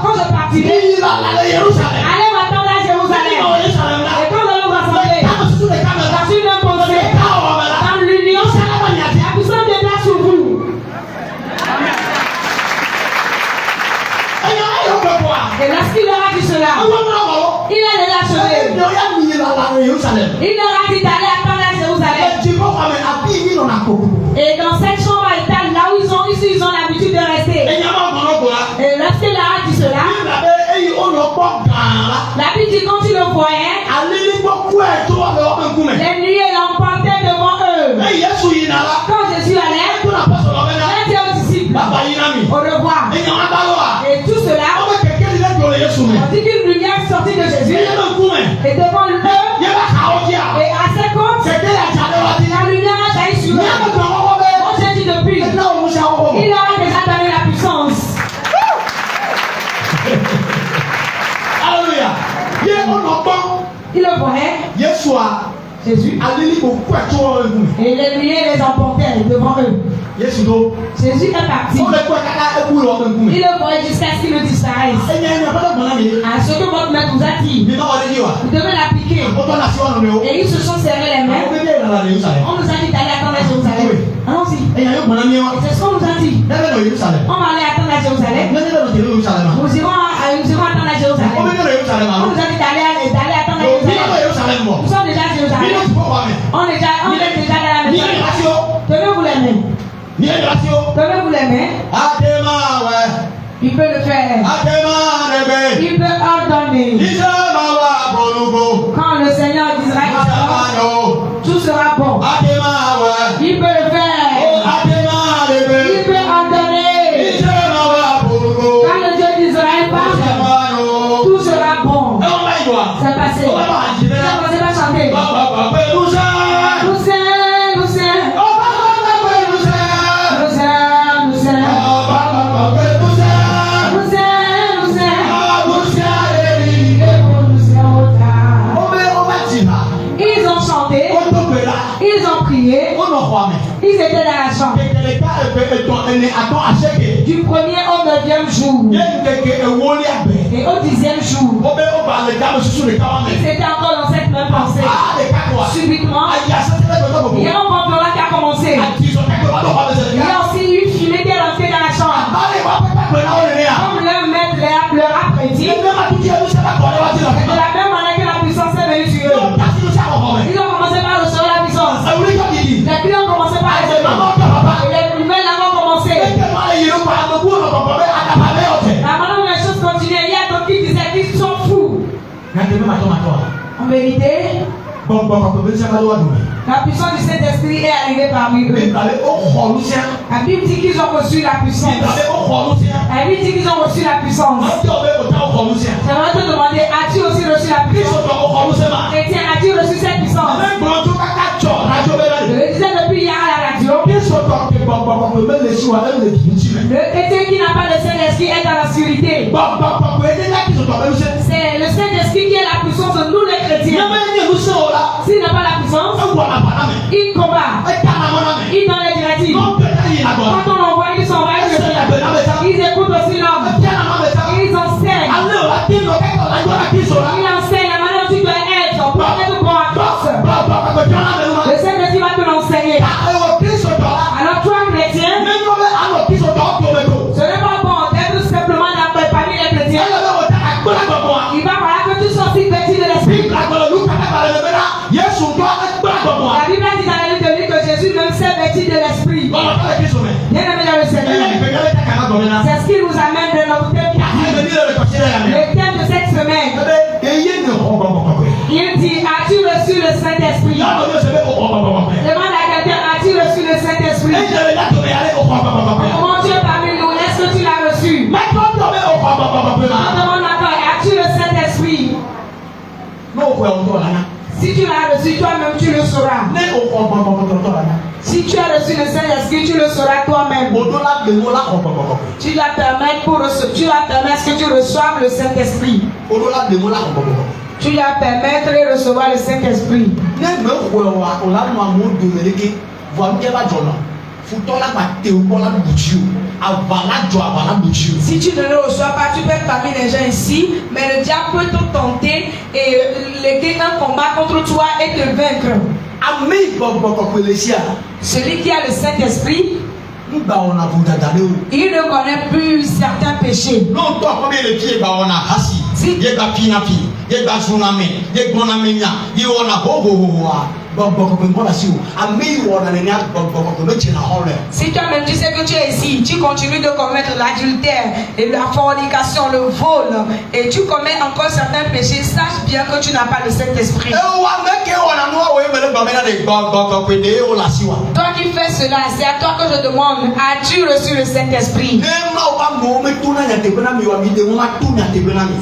Quand je partirai, allez m'attendre à Jérusalem. Et quand nous allons rassembler, dans une même pensée, dans l'union, la puissance viendra sur vous. Et lorsqu'il leur a dit cela, il a les achevé. Il leur a dit d'aller attendre à Jérusalem. Et dans cette chambre à étage, là où ils ont l'habitude de rester. Et lorsqu'il leur a dit cela, la Bible dit quand ils le voyaient, les nuées l'emportaient devant eux. Quand Jésus allait, il a dit aux disciples, au revoir. Et tout cela, on dit qu'une lumière sortit de Jésus et devant eux, et à ses côtes, la lumière a jailli sur eux. On s'est dit depuis, il leur a déjà donné la puissance. Alléluia. Il le voyait, Jésus, et les nuées les emportaient devant eux. Jésus est parti. Il le voyait jusqu'à ce qu'il le disparaisse. À ce que votre maître vous a dit, vous devez l'appliquer. Et ils se sont serrés les mains. On nous a dit d'aller attendre à Jérusalem. Allons-y. Et c'est ce qu'on nous a dit. On va aller attendre à Jérusalem. Nous irons attendre à Jérusalem. On nous a dit d'aller attendre à Jérusalem. Nous sommes déjà à Jérusalem. On est déjà dans la maison. Donnez-vous les mains. Donnez-vous les mains. Il peut le faire. Il peut ordonner. Quand le Seigneur d'Israël sera, tout sera bon. Il peut le faire. Il peut ordonner. Quand le Dieu d'Israël passe, tout sera bon. C'est passé. On ne pas chanter. Ils ont prié. Ils étaient dans la chambre. Du premier au 9e jour. Et au 10e jour. Ils étaient encore dans cette même pensée. Subitement, il y a un complot qui a commencé. Il y a aussi une fumée qui est rentrée dans la chambre. Comme leur maître leur a prédit. De la même manière que la puissance est venue sur eux. Ils ont commencé par recevoir la puissance. Les clients ont commencé par En vérité, la puissance du Saint-Esprit est arrivée parmi eux. La Bible dit qu'ils ont reçu la puissance. La Bible dit qu'ils ont reçu la puissance. J'aimerais te demander, as-tu aussi reçu la puissance? Chrétien, as-tu reçu cette puissance? Je le disais depuis hier à la radio. Le chrétien qui n'a pas le Saint-Esprit est dans la sécurité. C'est le Saint-Esprit qui est la puissance de nous les chrétiens. S'il n'a pas la puissance, il combat. Il donne les directives. Quand on l'envoie, il s'en va. Ils écoutent aussi l'homme. Ils enseignent. Ils enseignent la manière dont tu dois être pour être bon à tous. Le Saint-Esprit va te l'enseigner. Alors toi, chrétien, ce n'est pas bon d'être simplement parmi les chrétiens. Il va falloir que tu sois aussi petit de l'esprit. La Bible dit dans le livre de lui que Jésus même s'est vêtu de l'esprit. Bien aimé dans le Seigneur. C'est ce qui nous amène de notre thème. Le thème de cette semaine. Il dit, as-tu reçu le Saint-Esprit? Demande à quelqu'un, as-tu reçu le Saint-Esprit? Comment Dieu parmi nous, est-ce que tu l'as reçu? On demande encore, as-tu le Saint-Esprit? Si tu l'as reçu, toi-même tu le sauras. Si tu as reçu le Saint-Esprit, tu le sauras toi-même. Tu dois permettre que tu reçoives le Saint-Esprit. Tu dois permettre de recevoir le Saint-Esprit. Si tu ne le reçois pas, tu peux être parmi les gens ici, mais le diable peut te tenter et léguer un combat contre toi et te vaincre. Celui qui a le Saint-Esprit, il ne connaît plus certains péchés. Si toi-même tu sais que tu es ici, tu continues de commettre l'adultère et la fornication, le vol, et tu commets encore certains péchés, sache bien que tu n'as pas le Saint-Esprit. Toi qui fais cela, c'est à toi que je demande, as-tu reçu le Saint-Esprit?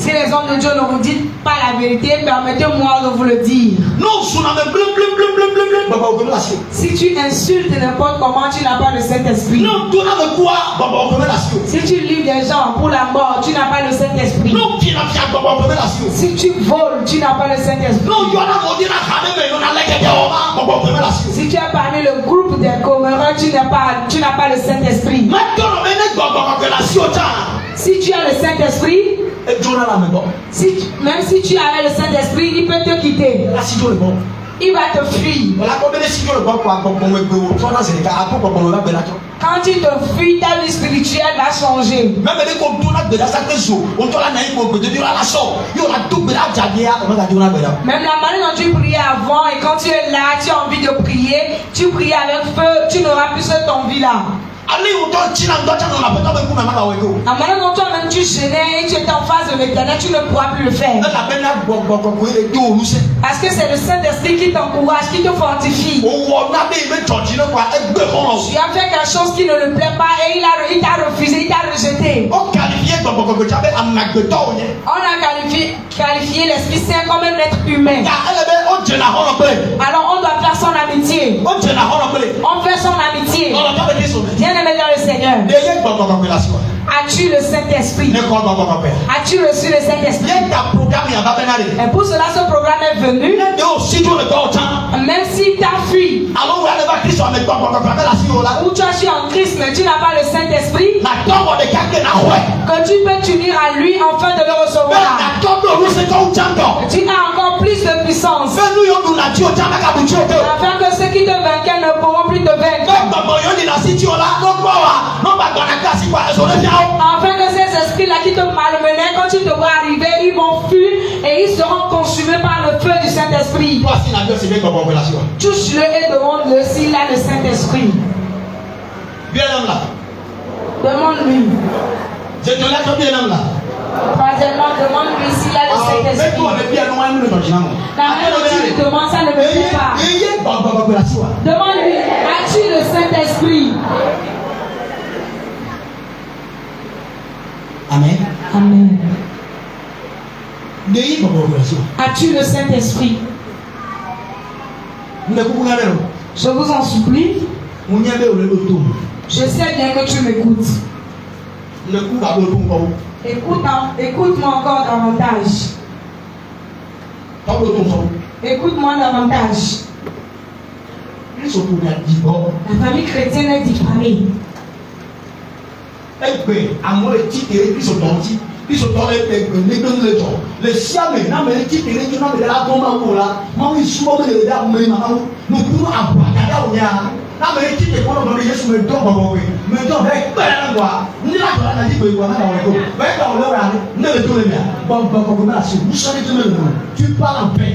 Si les hommes de Dieu ne vous disent pas la vérité, permettez-moi de vous le dire. Si tu insultes n'importe comment, tu n'as pas le Saint-Esprit. Si tu livres des gens pour la mort, tu n'as pas le Saint-Esprit. Si tu voles, tu n'as pas le Saint-Esprit. Si tu es parmi le groupe des commérages, tu n'as pas le Saint-Esprit. Si tu as le Saint-Esprit, même si tu avais le Saint-Esprit, il peut te quitter. Il va te fuir. Quand il te fuit, ta vie spirituelle va changer. Même la manière dont tu priais avant et quand tu es là, tu as envie de prier, tu pries avec feu, tu n'auras plus cette envie-là. La manière dont toi-même tu gênais et tu étais en face de l'Éternel, tu ne pourras plus le faire. Parce que c'est le Saint-Esprit qui t'encourage, qui te fortifie. Tu as fait quelque chose qui ne lui plaît pas et il t'a refusé, il t'a rejeté. On a qualifié l'Esprit Saint comme un être humain. Alors on doit faire son amitié. On fait son amitié. Bien aimé dans le Seigneur. As-tu le Saint-Esprit? As-tu reçu le Saint-Esprit? Et pour cela, ce programme est venu. Même si tu as fui, ou tu as su en Christ, mais tu n'as pas le Saint-Esprit, que tu peux t'unir à lui afin de le recevoir. Tu as encore plus de puissance. Afin que ceux qui te vainquent ne pourront plus te vaincre. Afin que ces esprits-là qui te malmenaient, quand tu te vois arriver, ils vont fuir et ils seront consumés par le feu du Saint-Esprit. Touche-le et demande-le s'il a le Saint-Esprit. Bien homme là. Demande-lui. Je te laisse bien homme là. Troisièmement, demande-lui s'il a le Saint-Esprit. Car même quand tu lui demandes, ça ne me fait pas. Demande-lui, as-tu le Saint-Esprit? Amen. Amen. As-tu le Saint-Esprit? Je vous en supplie. Je sais bien que tu m'écoutes. Écoute-moi encore davantage. Écoute-moi davantage. La famille chrétienne est diffamée. Tu parles en paix.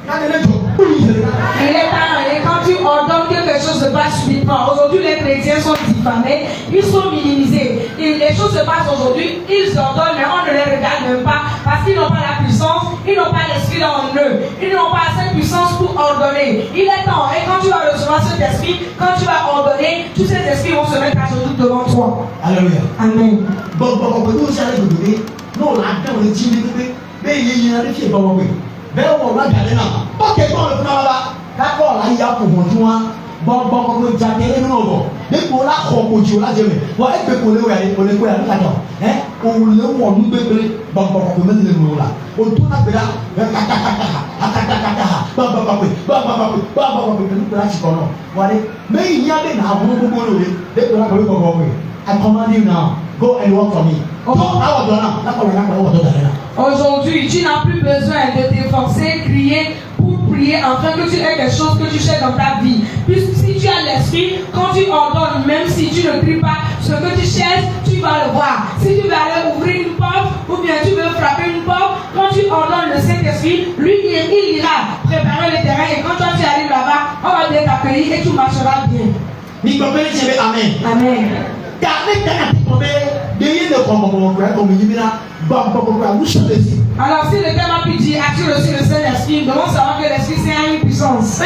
Il est pareil, quand tu ordonnes que quelque chose se passe subitement. Aujourd'hui, les chrétiens sont diffamés, ils sont minimisés. Et les choses se passent aujourd'hui, ils ordonnent, mais on ne les regarde même pas parce qu'ils n'ont pas la puissance, ils n'ont pas l'esprit en eux, ils n'ont pas assez de puissance pour ordonner. Il est temps, et quand tu vas recevoir cet esprit, quand tu vas ordonner, tous ces esprits vont se mettre à genoux devant toi. Alléluia. Amen. I command you now, go and work for me. Aujourd'hui, tu n'as plus besoin de t'efforcer, crier pour prier afin que tu aies quelque chose que tu cherches dans ta vie. Puisque si tu as l'esprit, quand tu ordonnes, même si tu ne cries pas, ce que tu cherches, tu vas le voir. Si tu veux aller ouvrir une porte ou bien tu veux frapper une porte, quand tu ordonnes le Saint-Esprit, lui il ira préparer le terrain et quand toi tu arrives là-bas, on va bien t'accueillir et tu marcheras bien. Amen. Amen. Alors si le thème a pu dire, as-tu reçu le Saint-Esprit, nous devons savoir que l'Esprit c'est une puissance. Et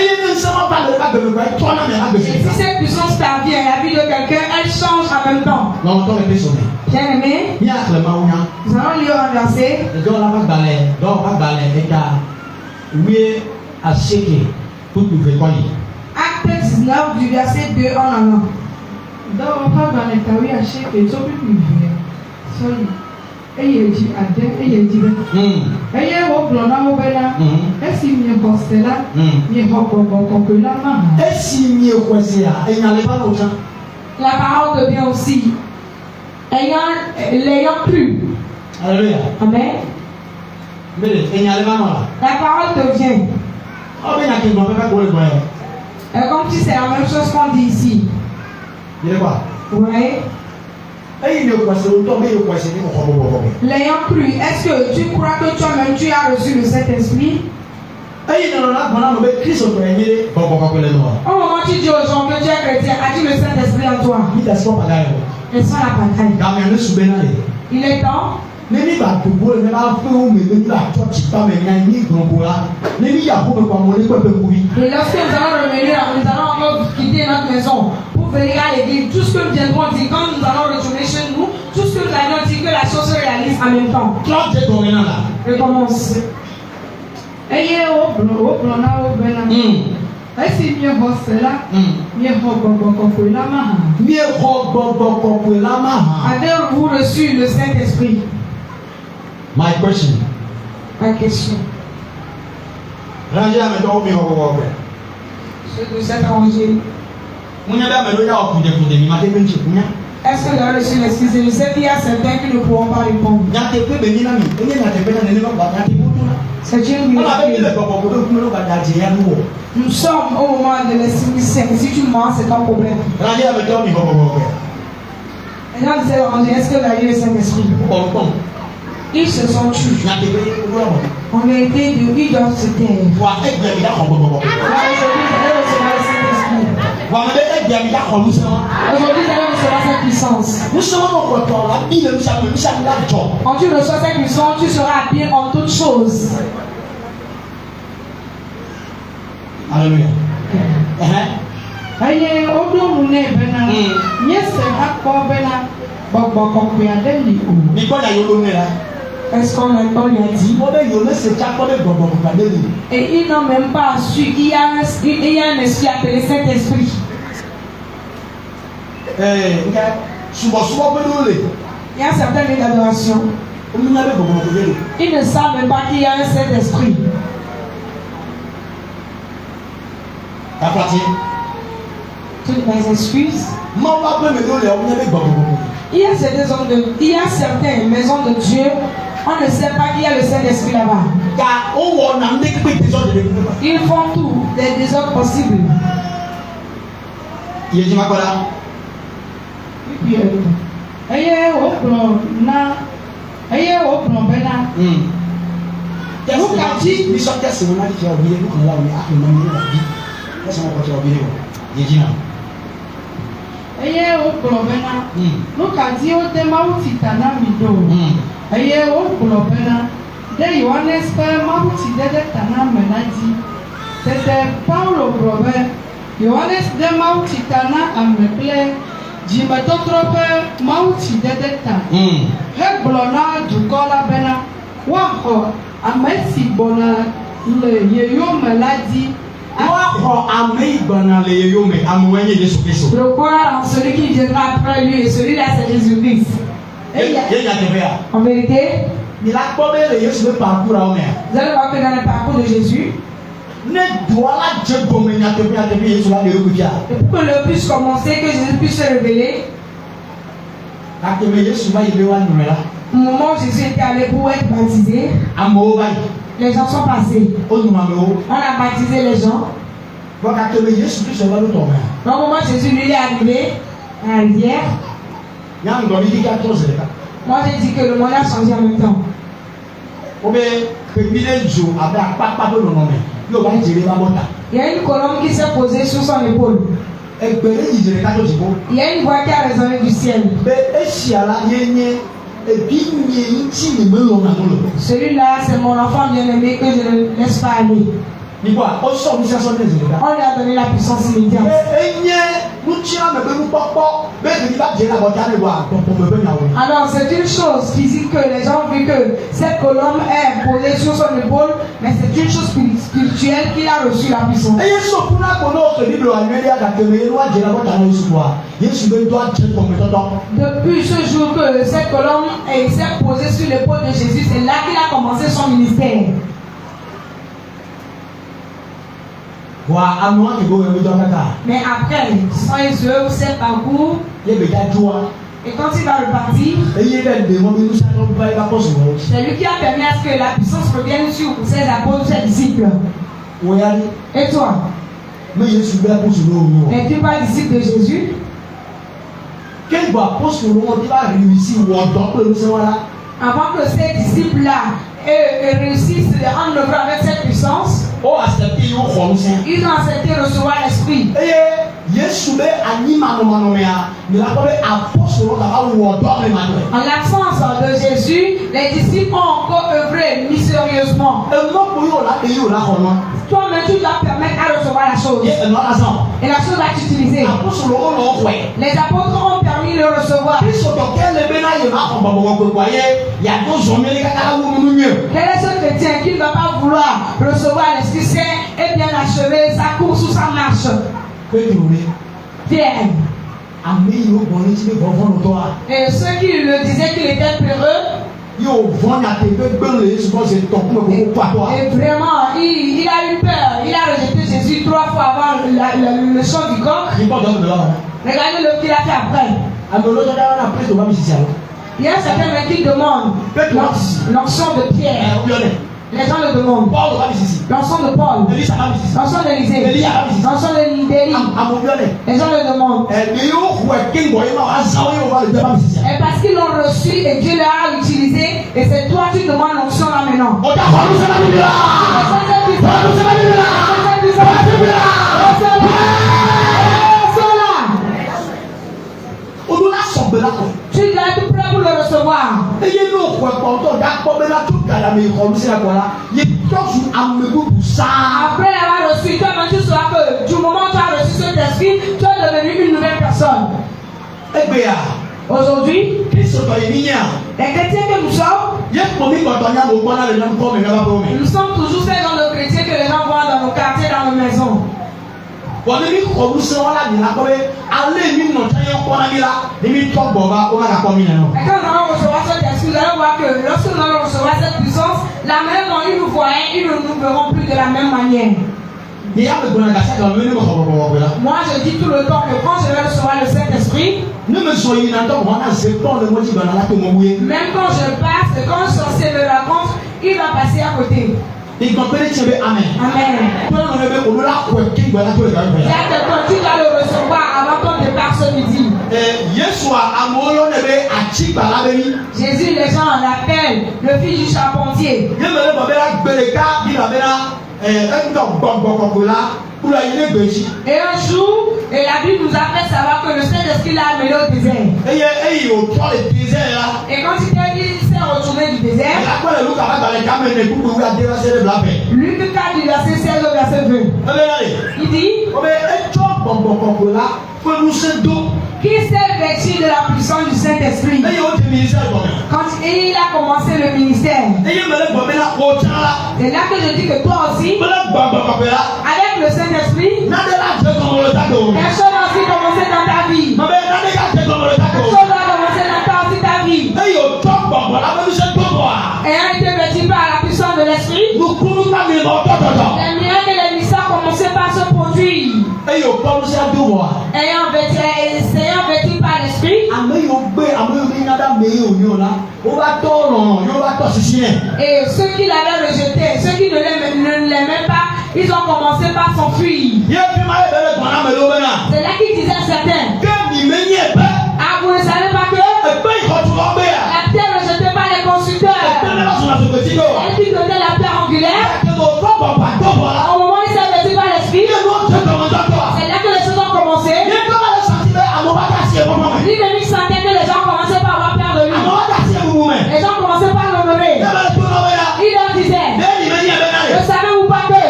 si cette puissance parvient à la vie de quelqu'un, elle change en même temps. Bien aimé, nous allons lire un verset. Acte 19 du verset 2 en avant. Donc, on va dans les acheter et tout le eye dzi ade eye dzi ɖe eye wogblɔ na wo bena esi miexɔ se la miexɔ gbɔgbɔ kɔkɔe la ma esi miexɔ sea enya le va na wòtsã. La parole devient aussi l'ayant cru. Alléluia. Amen. Enya le va na la parole devient. Ɔbɛ nya ke gbɔn pɛpɛ k'o le gbɔn yɛ. Comme si c'est la même chose qu'on dit ici. Yɛrɛ quoi? Ouais. L'ayant cru, est-ce que tu crois que toi-même tu as reçu le Saint-Esprit? Au moment où tu dis aux gens que tu es chrétien, as-tu le Saint-Esprit en toi? Et sans la bataille. Il est temps. Et lorsque nous allons revenir, nous allons quitter notre maison pour venir à l'église, tout ce que nous viendrons dire, quand nous allons retourner chez nous, tout ce que nous allons dire, que la chose se réalise en même temps. Je commence. Avez-vous reçu le Saint-Esprit? My question. Ma question. Ceux de cet rangée. Est-ce que vous avez reçu l'Esprit? Je sais qu'il y a certains qui ne pourront pas répondre. C'est une vérité. Nous sommes au moment de l'Esprit Saint. Si tu mens, c'est ton problème. Et là, vous avez est-ce que vous avez le Saint-Esprit? Ils se sont tués. En vérité, ils doivent se taire. Aujourd'hui, vous allez recevoir le Saint-Esprit. Aujourd'hui, c'est là que sera cette puissance. Quand tu reçois cette puissance, tu seras habillé en toutes choses. Alléluia. Aye, odo mune bena. Nyese akọ bena. Bọgbọ kọkọ ya deli o. Est-ce qu'on lui a dit? Et ils n'ont même pas su qu'il y a un esprit appelé Saint-Esprit. Il y a certains lieux d'adoration. Ils ne savent même pas qu'il y a un Saint-Esprit. Toutes mes excuses. Il y a certaines maisons de Dieu. On ne sait pas qu'il y a le Saint-Esprit là-bas. Ils font tout, des désordres possibles. Et puis, Aye o globena de Yohanes pe mauti de tana menadi. C'était Paulo globe. Yohanes de mauti tana amekle. Jimetotro mauti de ta. He blona du kola bena. Wa ho amesi bona le yeyo meladi. Le croire en celui qui viendra après lui et celui-là c'est Jésus-Christ. En vérité, vous allez voir que dans le parcours de Jésus, pour que le puisse commencer, que Jésus puisse se révéler, au moment où Jésus était allé pour être baptisé, les gens sont passés. On a baptisé les gens. Donc au moment où Jésus lui est arrivé à la rivière, moi j'ai dit que le monde a changé en même temps. Il y a une colombe qui s'est posée sur son épaule. Il y a une voix qui a résonné du ciel. Celui-là, c'est mon enfant bien-aimé que je ne laisse pas aller. On lui a donné la puissance immédiate. Alors c'est une chose physique que les gens ont vu que cette colombe est posée sur son épaule, mais c'est une chose spirituelle qu'il a reçu la puissance. Depuis ce jour que cette colombe s'est posée sur l'épaule de Jésus, c'est là qu'il a commencé son ministère. Mais après, sans les œuvres, ses parcours, et quand il va repartir, c'est lui qui a permis à ce que la puissance revienne sur ses apôtres, ses disciples. Et toi? Es-tu pas disciple de Jésus? Avant que ces disciples-là réussissent en œuvrant avec cette puissance, ils ont accepté de recevoir l'esprit. En l'absence de Jésus, les disciples ont encore œuvré mystérieusement. Toi-même, tu dois permettre à recevoir la chose. Et la chose va t'utiliser. Les apôtres ont permis de recevoir. Quel est ce chrétien qui ne va pas vouloir recevoir l'Esprit Saint et bien achever sa course ou sa marche? Pierre. Et ceux qui le disaient qu'il était peureux, et vraiment, il a eu peur. Il a rejeté Jésus 3 fois avant le chant du coq. Regardez le qu'il a fait après. Il y a certains qui demandent l'onction de Pierre. Les gens le demandent. L'onction de Paul. L'onction d'Élisée. L'onction d'Élie. Les gens le demandent. Et parce qu'ils l'ont reçu et Dieu l'a utilisé, et c'est toi qui demandes l'onction là maintenant. recevoir. Après l'avoir reçu, toi, tu sauras que du moment où tu as reçu cet esprit, tu es devenu une nouvelle personne. Aujourd'hui, les chrétiens que nous sommes, nous sommes toujours ces gens de chrétiens que les gens voient dans nos quartiers, dans nos maisons. Et quand nous allons recevoir cet esprit, vous allez voir que lorsque nous allons recevoir cette puissance, la manière dont ils nous voyaient, ils ne nous verront plus de la même manière. Moi, je dis tout le temps que quand je vais recevoir le Saint-Esprit, même quand je passe, quand le sorcier me rencontre, il va passer à côté. Amen. Amen. Tu dois le recevoir avant ton départ ce midi. Jésus, les gens l'appellent le fils du charpentier. Et un jour, et la Bible nous a fait savoir que le Saint-Esprit l'a amené au désert. Et quand il s'est retourné du désert, Luc 4 du verset 16 au verset 20, il dit, qui s'est vêtu de la puissance du Saint-Esprit quand il a commencé le ministère. C'est là que je dis que toi aussi, avec le Saint-Esprit, quelque chose a aussi commencé dans ta vie. Quelque chose a commencé dans ta vie. Ayant été vêtu par la puissance de l'Esprit, les miracles et les mystères commençaient par se produire. Ayant vêtu par l'Esprit, et ceux qui l'avaient rejeté, ceux qui ne l'aimaient pas, ils ont commencé par s'enfuir. C'est là qu'il disait à certains, ah, vous ne savez pas que la terre rejetée par les constructeurs, elle qui donnait la pierre angulaire, au moment où il s'est vêtu par l'Esprit, c'est là que les choses ont commencé. Lui-même il sentait que les gens commençaient par avoir peur de lui. Les gens commençaient par l'honorer. Il leur disait, ne savez-vous pas que la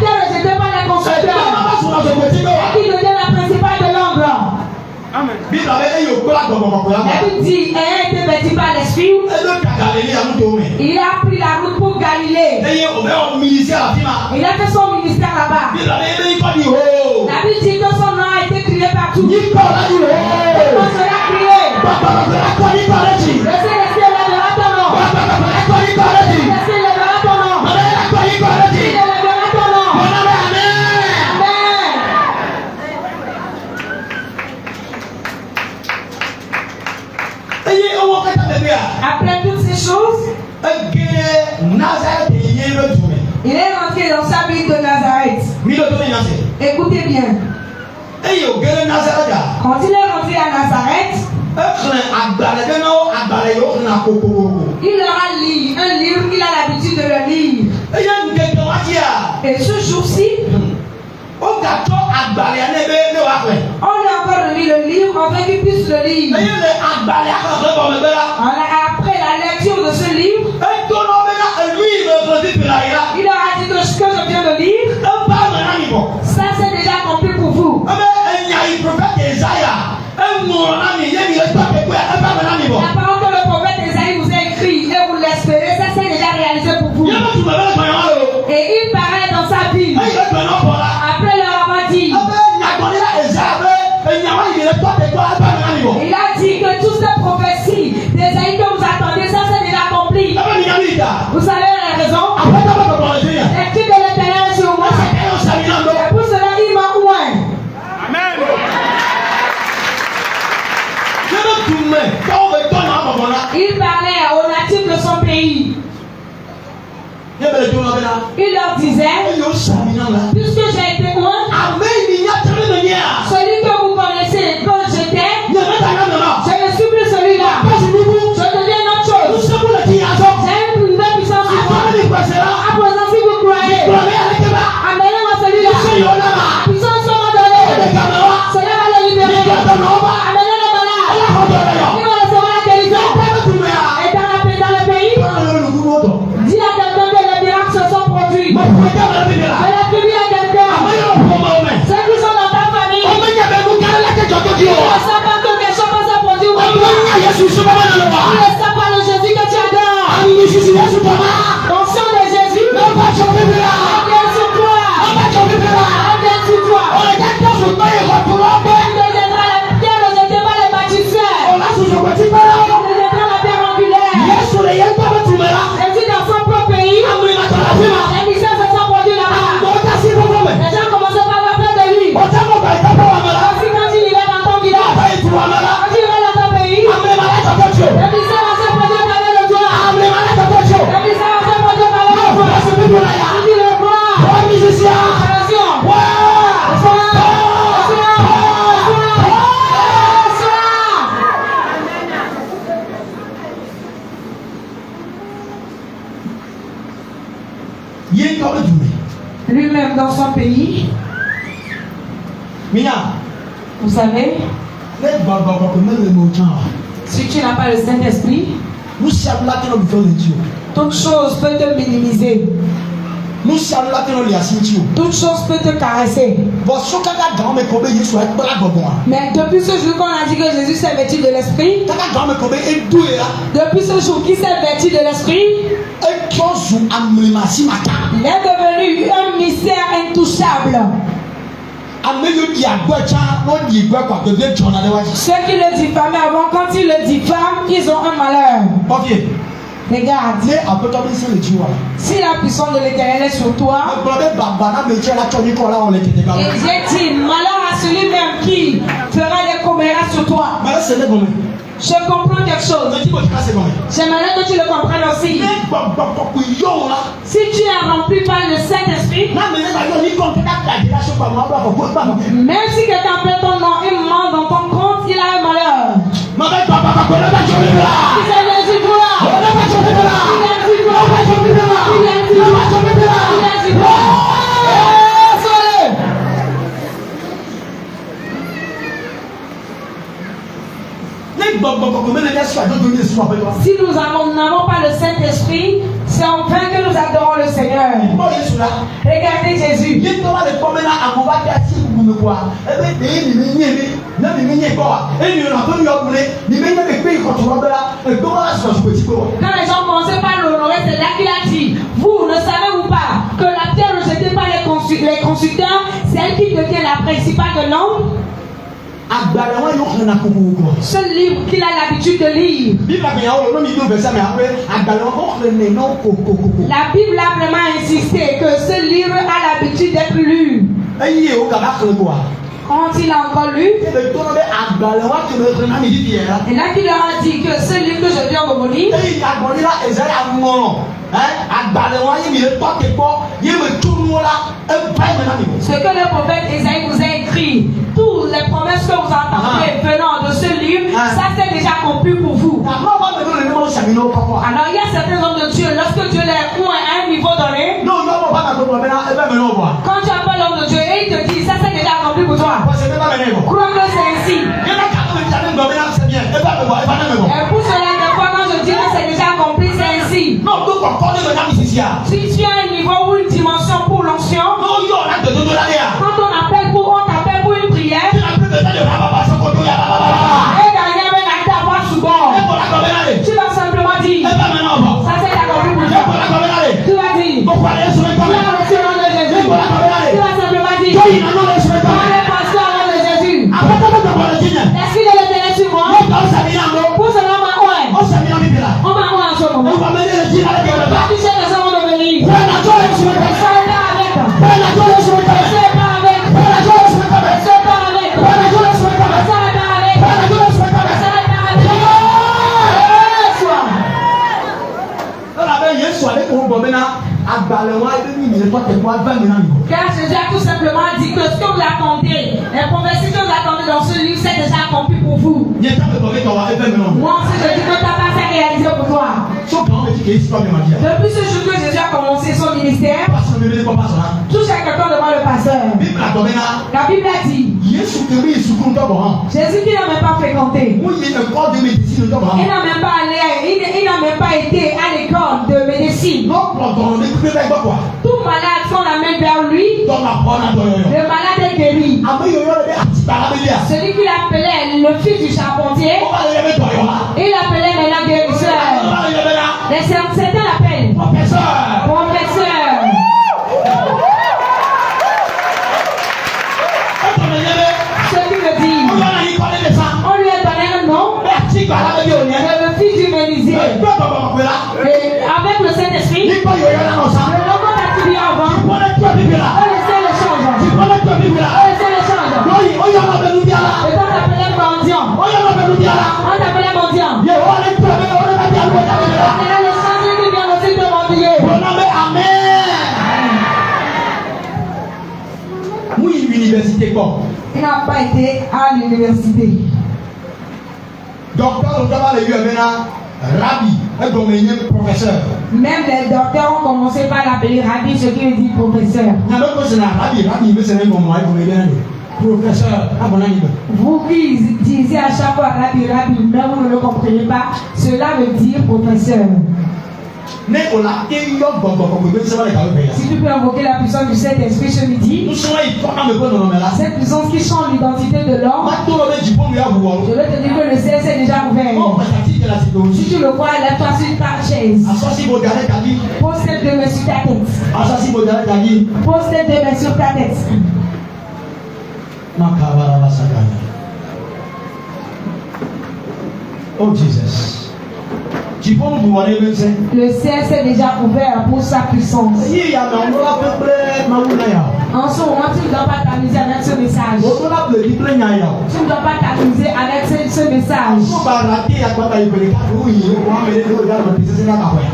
terre rejetée par les constructeurs, elle qui donnait la principale de l'ombre. La Bible dit, ayant été vêtu par l'Esprit, il a pris la route pour Galilée. Il a fait son ministère là-bas. La Bible dit que son nom a été crié partout. Et quand cela crié, le Saint-Esprit lèvera ton nom. Le Saint-Esprit lèvera ton nom. Il lèvera ton nom. Amen. Après toutes ces choses, il est rentré dans sa ville de Nazareth. Écoutez bien. Quand il est rentré à Nazareth, il leur a lu un livre qu'il a l'habitude de le lire. Et ce jour-ci, on lui a encore remis le livre afin qu'il puisse le lire. Après la lecture de ce livre, il leur a dit que ce que je viens de lire, ça c'est déjà accompli pour vous. La parole que le prophète Isaïe vous a écrit et vous l'espérez, ça c'est déjà réalisé pour vous. Et il paraît dans sa ville. Après leur avoir dit, il a dit que toutes ces prophéties d'Isaïe que vous attendez, ça c'est déjà accompli. Vous savez la raison? L'esprit de l'Éternel est sur moi. Et pour cela il m'a oint. Amen. Il parlait aux natifs de son pays. Il leur disait, puisque j'ai été oint, celui que vous connaissez quand j'étais, je ne suis plus celui-là. Je deviens une autre chose. J'ai une nouvelle puissance sur moi. À présent, si vous croyez, amenez-moi celui-là. La puissance sera donnée. Cela va le libérer. Amenez le malade. Il va recevoir la guérison. Lui-même dans son pays. Vous savez, si tu n'as pas le Saint-Esprit, toute chose peut te minimiser. Toute chose peut te caresser. Mais depuis ce jour qu'on a dit que Jésus s'est vêtu de l'Esprit, depuis ce jour qu'il s'est vêtu de l'Esprit, il est devenu un mystère intouchable. Ceux qui le diffamaient avant, quand ils le diffament, ils ont un malheur. Regarde. Si la puissance de l'Éternel est sur toi, et j'ai dit, malheur à celui-même qui fera des commérages sur toi. Je comprends quelque chose. J'aimerais que tu le comprennes aussi. Si tu es rempli par le Saint-Esprit, même si quelqu'un appelle ton nom et ment dans ton compte, il a un malheur. Si nous n'avons pas le Saint-Esprit, c'est en vain que nous adorons le Seigneur. Regardez Jésus. Quand les gens commençaient par l'honorer, c'est là qu'il a dit, vous ne savez-vous pas que la terre rejetée par les consulteurs, c'est elle qui devient la principale de l'homme? Ce livre qu'il a l'habitude de lire. La Bible a vraiment insisté que ce livre a l'habitude d'être lu. Quand il a encore lu, et là qu'il leur a dit que ce livre que je viens de vous lire, ce que le prophète Isaïe vous a écrit, toutes les promesses que vous entendez venant de ce livre, ça c'est déjà accompli pour vous. Alors il y a certains hommes de Dieu, lorsque Dieu les oint à un niveau donné, quand tu appelles l'homme de Dieu et il te dit ça c'est déjà accompli pour toi, crois que c'est ainsi. Et pour cela, des fois quand je dis que c'est déjà accompli, c'est ainsi. Si tu as un niveau ou une dimension pour l'onction, quand on t'appelle pour une prière, et derrière un acte à voir souvent, tu vas simplement dire ça c'est accompli pour toi. Tu vas dire tu vas reçu le nom de Jésus. Tu vas simplement dire le pasteur au nom de Jésus. Est-ce qu'il est l'éternel sur moi? Pour cela, on m'a en ce moment. Pas tu sais que ça va devenir. C'est pas avec. C'est pas avec. C'est pas avec. Car Jésus a tout simplement dit que ce que vous attendez, les prophéties que vous attendez dans ce livre, c'est déjà accompli pour vous. Moi aussi, je dis que ta part s'est réalisée pour toi. Depuis ce jour que Jésus a commencé son ministère, touche à quelqu'un devant le pasteur. La Bible a dit Jésus qui n'a même pas fréquenté, il n'a même pas allé, il n'a même pas été à l'école de médecine. Tout malade qu'on amène vers lui, le malade est guéri. Celui qu'il appelait le fils du charpentier, il appelait maintenant guérisseur. Certains l'appellent professeur. Ce qui veut dire, on lui a donné un nom, le fils du menuisier. Et avec le Saint-Esprit, le nom qu'on a attribué avant, on laissait le change. On laissait le change. Et on l'appelait mendiant. On l'appelait mendiant. Et là, le change qui vient aussi de mendier. Il n'a pas été à l'université. Docteur, Rabbi, professeur. Même les docteurs ont commencé par l'appeler Rabbi, ce qui veut dire professeur. Professeur, Vous qui disiez à chaque fois Rabbi, Rabbi, mais vous ne le comprenez pas, cela veut dire professeur. Si tu peux invoquer la puissance du Saint-Esprit ce midi, cette puissance qui change l'identité de l'homme, je vais te dire que le ciel s'est déjà ouvert. Si tu le vois, lève-toi sur ta chaise. Pose tes deux mains sur ta tête. Pose tes deux mains sur ta tête. Oh Jesus. Le ciel s'est déjà ouvert pour sa puissance. En ce moment, tu ne dois pas t'amuser avec ce message. Tu ne dois pas t'amuser avec ce message.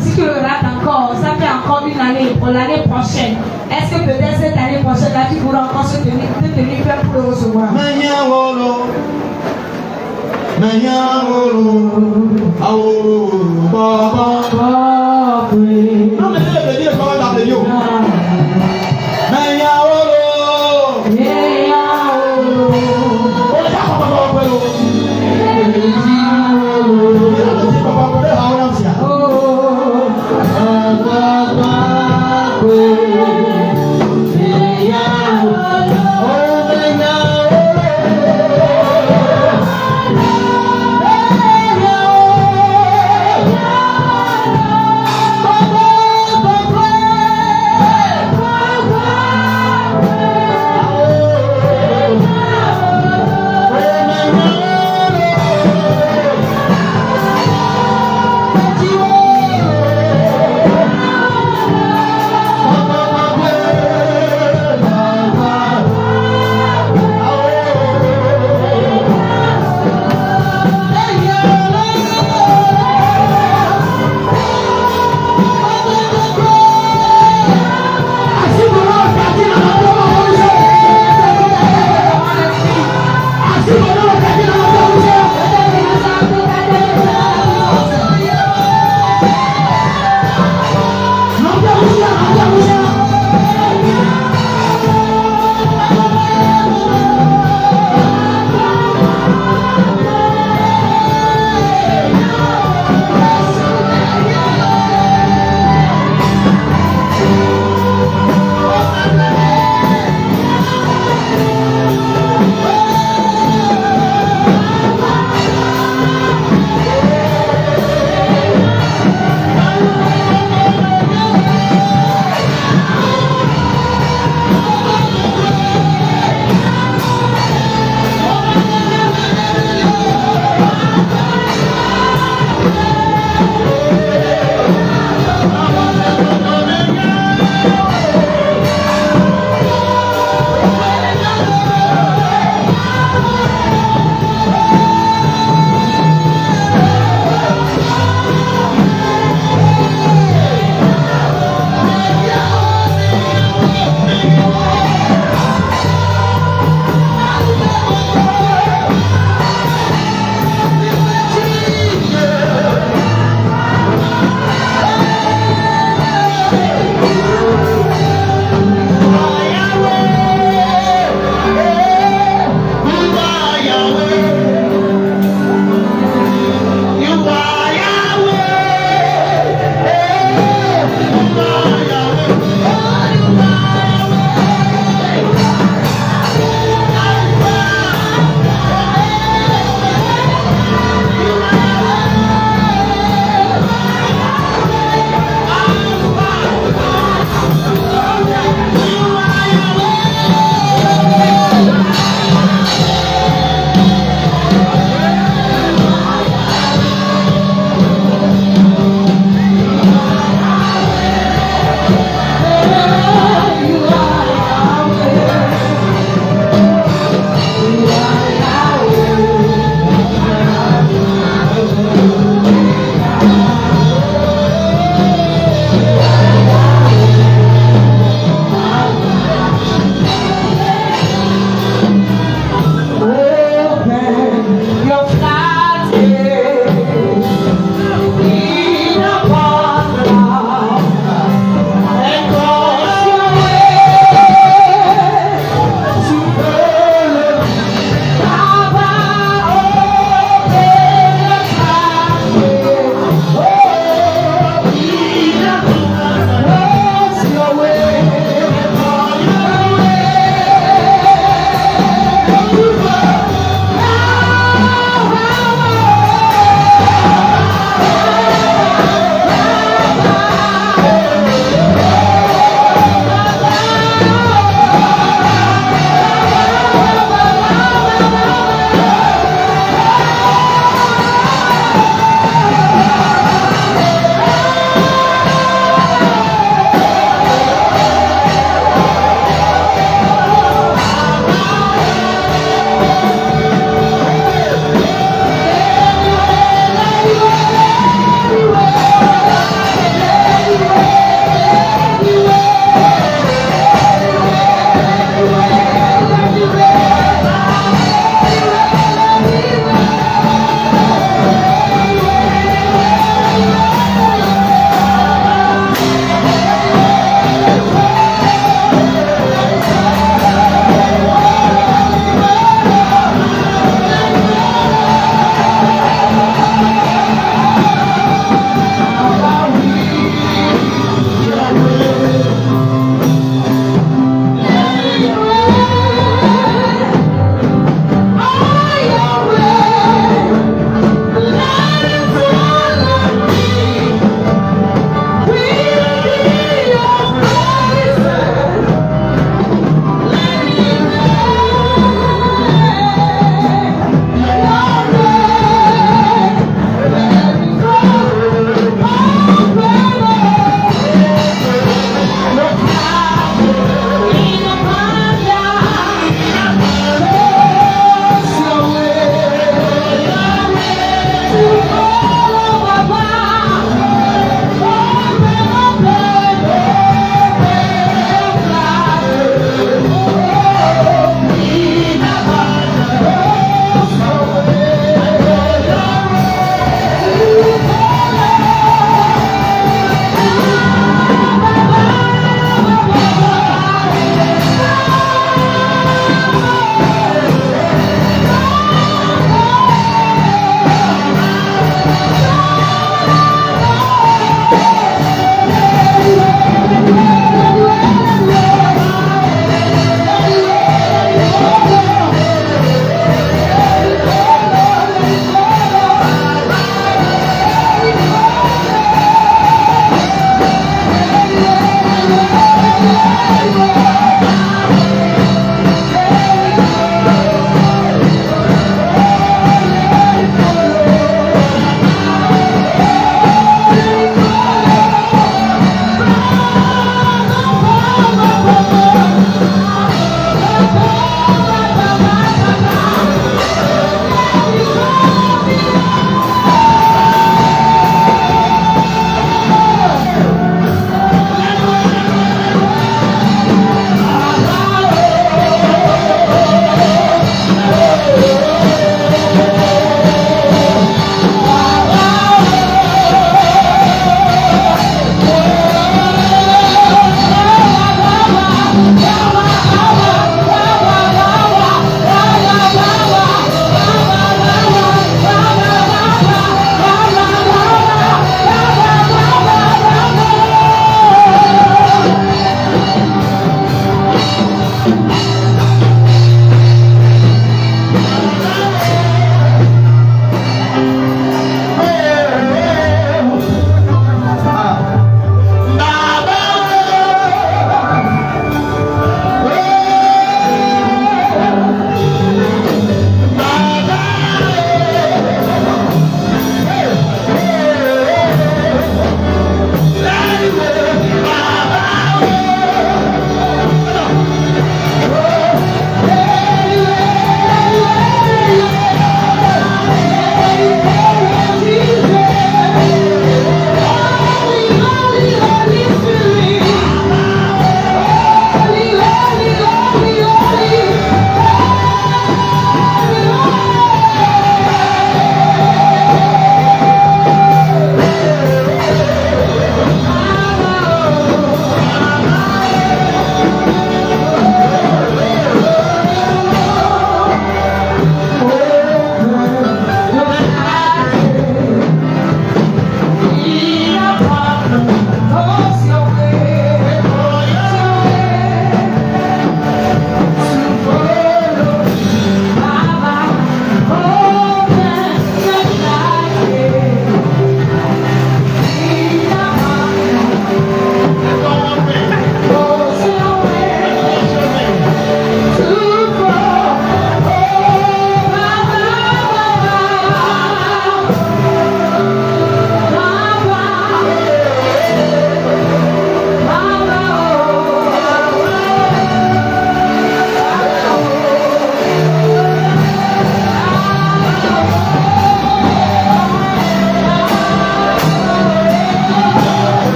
Si tu le rates encore, ça fait encore une année pour l'année prochaine. Est-ce que peut-être cette année prochaine, là, tu pourras encore te tenir prêt pour le recevoir? Yeah.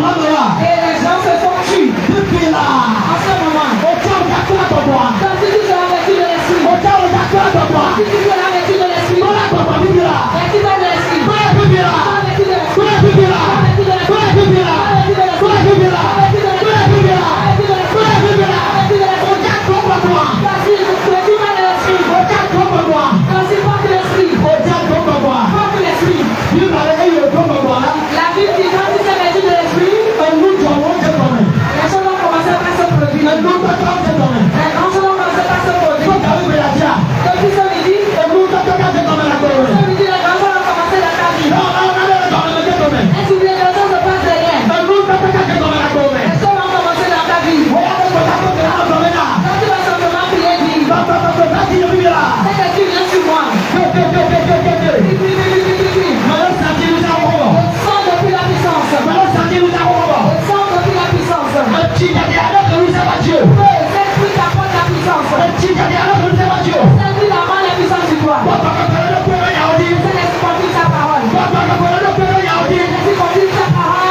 Et les gens se font tuer. En ce moment. Quand tu dis que la vertu de l'esprit. Quand tu dis que la vertu de l'esprit. Vertu de l'esprit. Vertu de la Bible dit quand tu sais vertu de l'esprit, les choses vont commencer à se produire. Les grands choses vont commencer à se produire. Donc tu sais midi, les grands choses vont commencer dans ta vie. Et tu oublies que les choses se passent derrière. Les choses vont commencer dans ta vie. Quand tu vas simplement prier, dis c'est que tu viens sur moi. Depuis la puissance. Depuis la puissance. Cette pluie t'apporte la puissance. Cette pluie t'apporte la puissance sur toi. C'est l'exporter sa parole. L'exporter sa parole.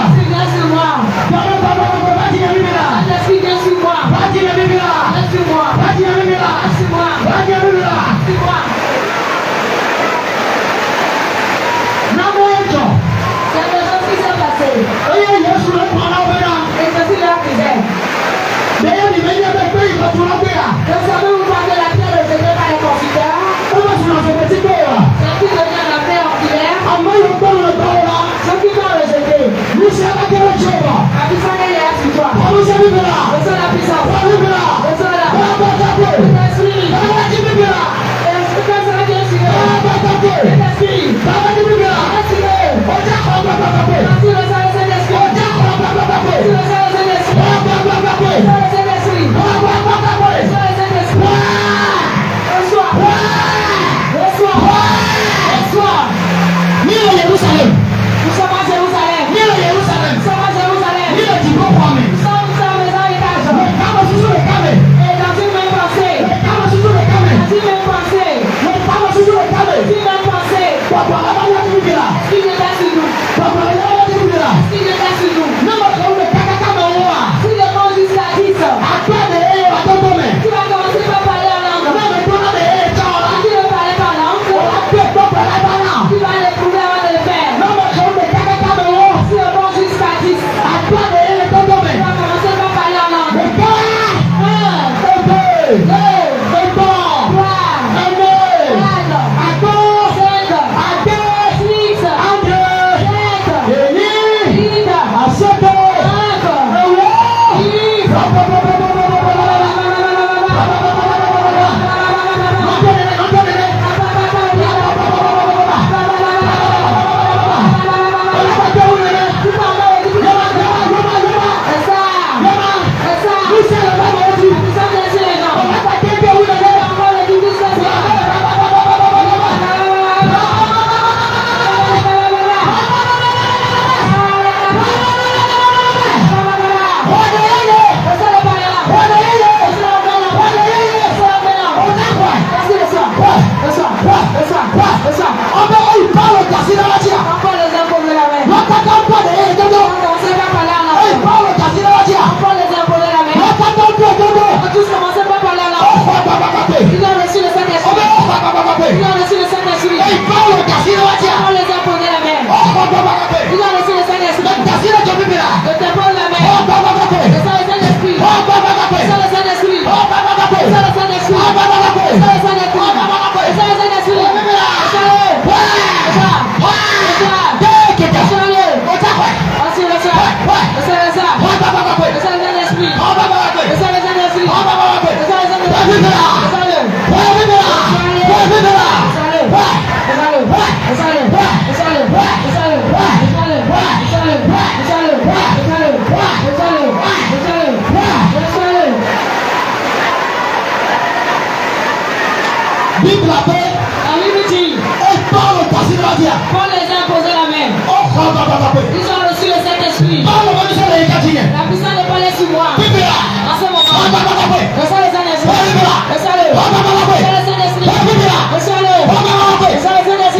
Tu viens sur moi. L'esprit vient sur moi. Viens sur moi. Sur moi. Sur moi. C'est quelque chose qui s'est passé. Et je suis là qui est. Vous savez où va de la pierre rejetée par les considères? C'est qui devient la pierre oculaire? Ceux qui t'ont rejeté. La puissance est là sur toi. Reçois la puissance. Reçois la. L'esprit. L'esprit sera bien sûr. L'esprit. Quand tu reçois le Saint-Esprit. Tu reçois le Saint-Esprit. Reçois le Saint-Esprit. Reçois le Saint-Esprit. Reçois. Reçois. Reçois. Nous sommes à Jérusalem. Nous sommes à Jérusalem. Nous sommes dans les étages. Et dans une même pensée. Dans une même pensée. Dans une même pensée. Ce qui n'est pas sur nous. Ce qui n'est pas sur nous. Si le monde jusqu'à 10, tu vas commencer par parler en langue. Si tu ne parles pas en langue, tu vas l'éprouver avant de le faire. Si le monde jusqu'à 10, tu vas commencer par parler en langue. 1, 2, 3,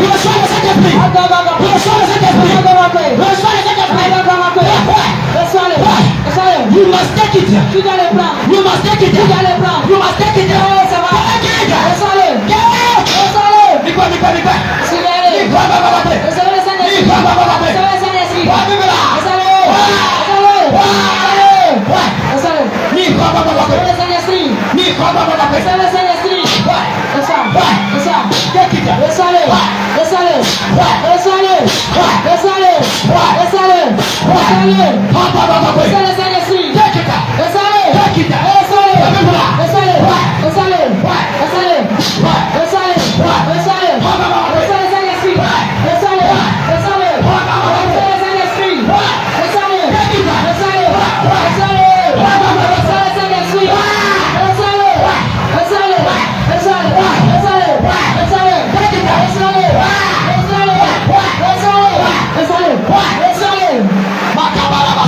Reçois le Saint-Esprit. You must take it. Tu dois le prendre. You must take it. Tu dois le prendre. You must take it. Ça va. Reçois-le. Reçois-le. Suivez-le. Recevez le Saint-Esprit. Recevez le Saint-Esprit. Recevez-le. Recevez le Saint-Esprit. Recevez le Saint-Esprit.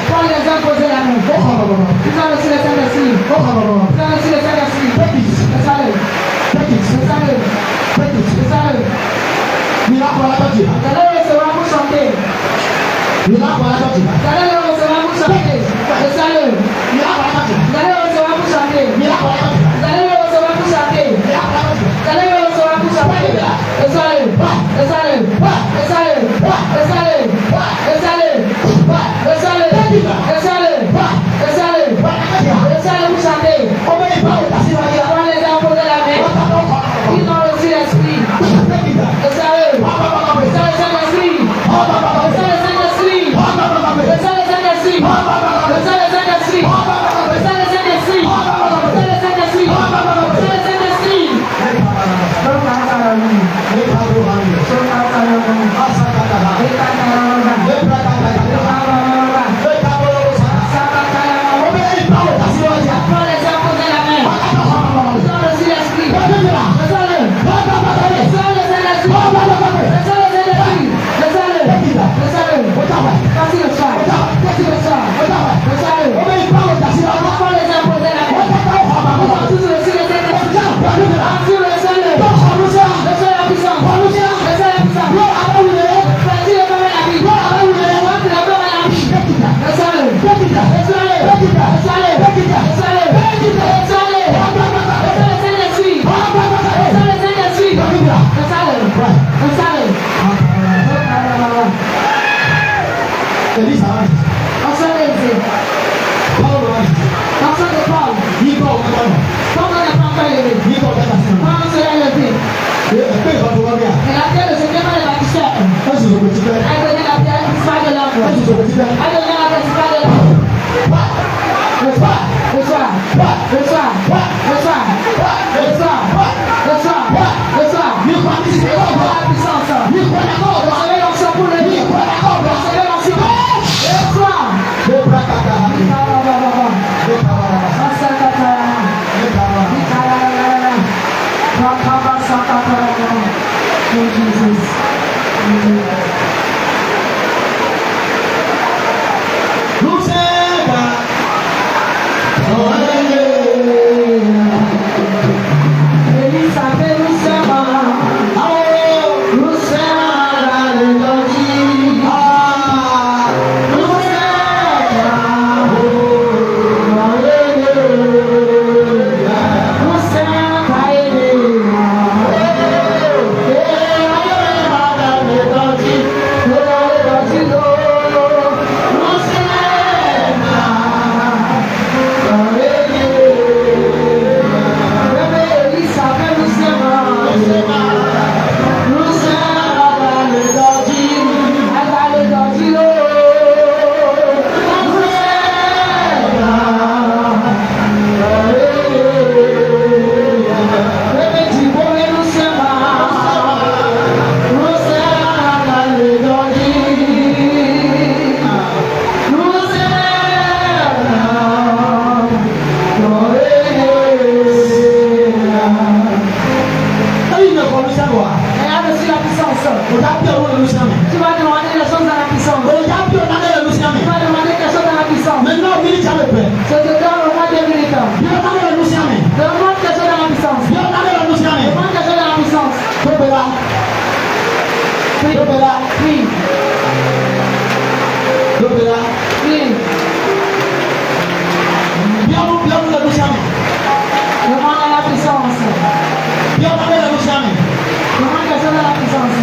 Quand les gens posaient la main, ils ont reçu le Saint-Esprit. Ils ont reçu le Saint-Esprit. Vous allez recevoir pour chanter. Vous allez recevoir pour chanter. Le salut. Vous allez recevoir pour chanter. Vous allez recevoir pour chanter. Vous allez recevoir pour chanter. Le salut. Le salut. Le salut. Le salut. Le salut. Le salut. Le salut. Le salut. Le salut pour chanter. Quand les gens posaient la main, ils ont reçu l'esprit. Le salut. Le Saint-Esprit. Le Saint-Esprit. Le Saint-Esprit. Le Saint-Esprit. Le Saint-Esprit. Le Saint-Esprit. Le Saint-Esprit. Je te donne au moins 2 minutes. Demande que j'ai dans la puissance. Demande que j'ai dans la puissance. Prie. Prie. Demande à la puissance. Demande que j'ai dans la puissance.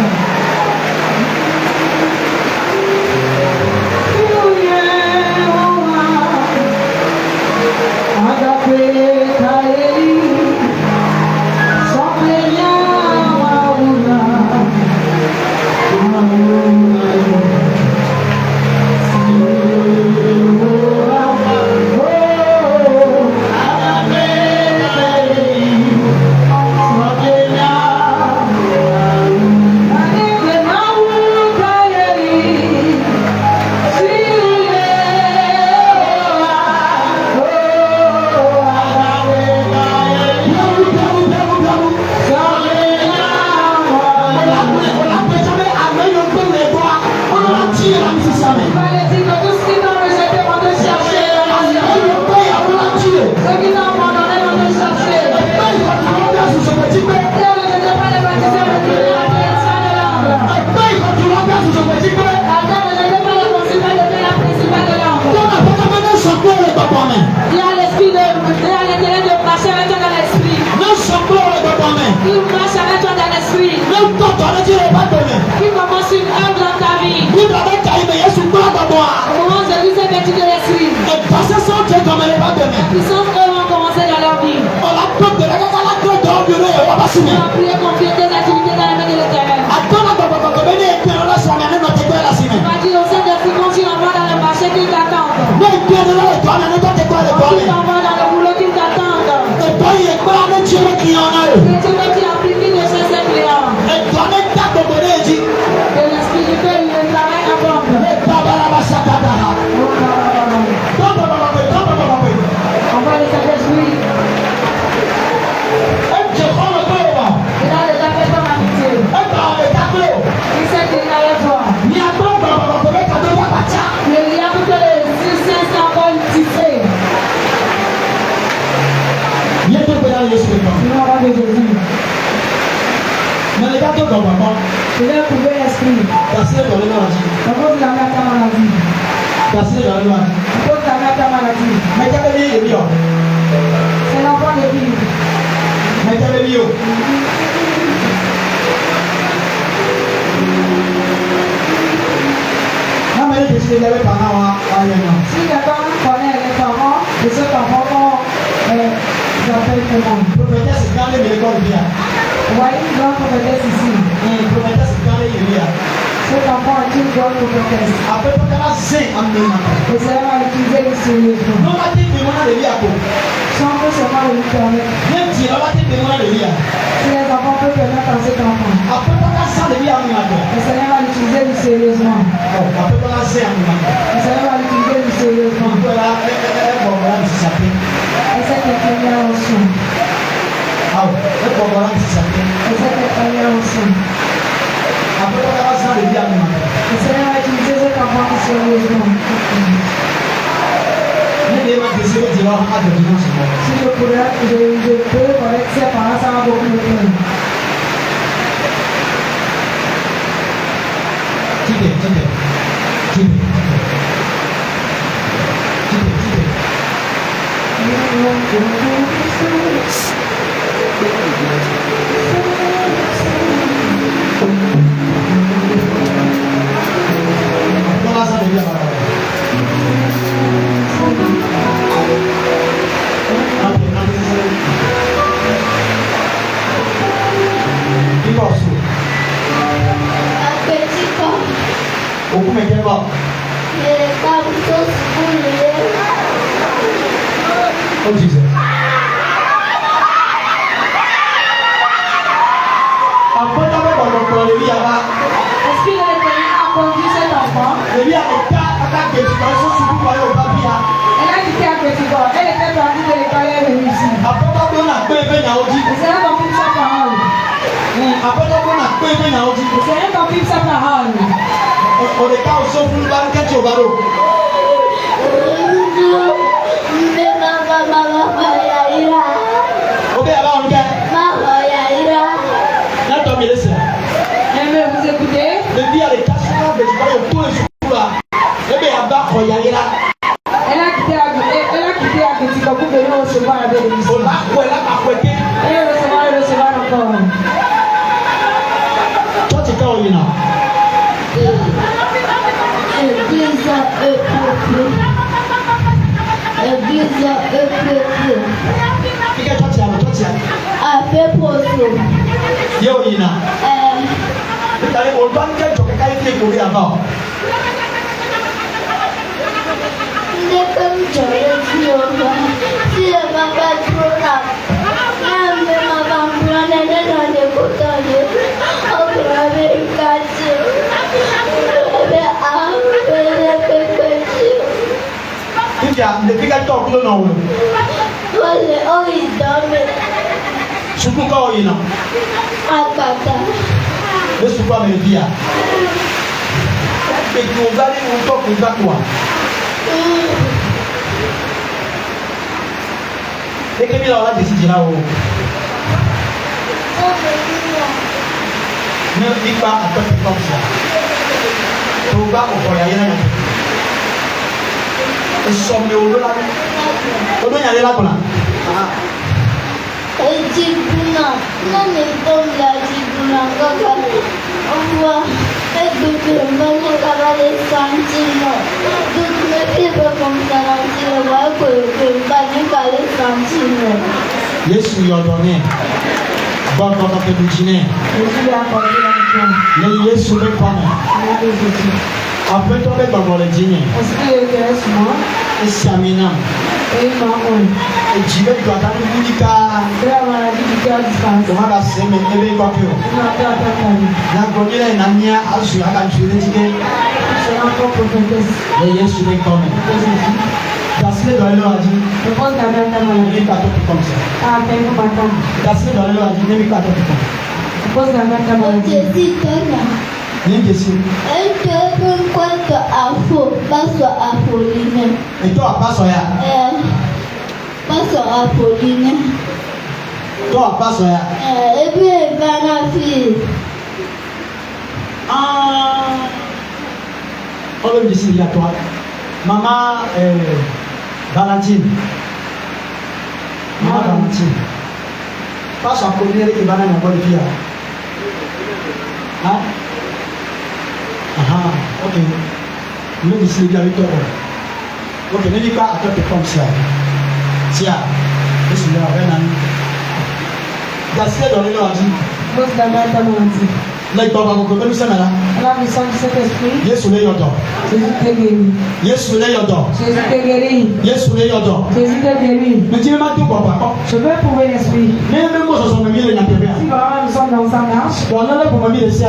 On est pas au saut pour le banquet au ballon. Elle a quitté Aketika pour venir recevoir la bénédiction. Elle recevoir encore. Toi, tu es quand on est là? Depuis qu'elle toque le nom. Surtout quand il est là. Le souvent me dit. Et que vous allez vous toquer à toi. Et que bien on a décidé là haut. Ne dis pas à toi comme ça. On va au rien. Somme au dollar. On doit y aller là-bas. Yesu yɔdɔnɛ bɔbɔ kɛmɛjinɛ ne Yesu bɛ kɔnɔ afɛtɔ bɛ gbɔgbɔ le dzi nye esiamina edzi bɛ do ata ni wuli kaa tɔmɔ ka se mɛ ebe kɔkɛ o nagbɔdzi lɛ nania azu aka ntsu le dzi ke ne Yesu bɛ kɔnɔ. Gasser dans le radis. Je pense qu'à même temps, on est pas tout comme ça. Ah, mais vous m'attendez. Gasser dans le radis, n'est pas tout comme ça. Je pense qu'à même temps, on est et toi, pas soya. Pas soya Pauline. Toi, pas soya. Et puis, la fille. Ah. On veut décider à toi. Maman, Valentine. Maman Valentine. Pas sa commune qui va dans la bonne vie. Hein? Ah, ok. Nous décidons avec toi. Ok, ne dis pas à toi comme ça. Tiens, je suis là avec un ami. Gasser dans le radis. Là, il va vous connaître ça là. La puissance de cet esprit. Yesu le yodo. Jésus t'est guéri. Yesu le yodo. Jésus t'est guéri. Yesu le yodo. Jésus t'est guéri. Mais tu ne m'as tout pas. Je veux prouver l'esprit. Mais même moi, je suis même il y a bien. Si vraiment nous sommes dans sa marche, On a pour me dire ça.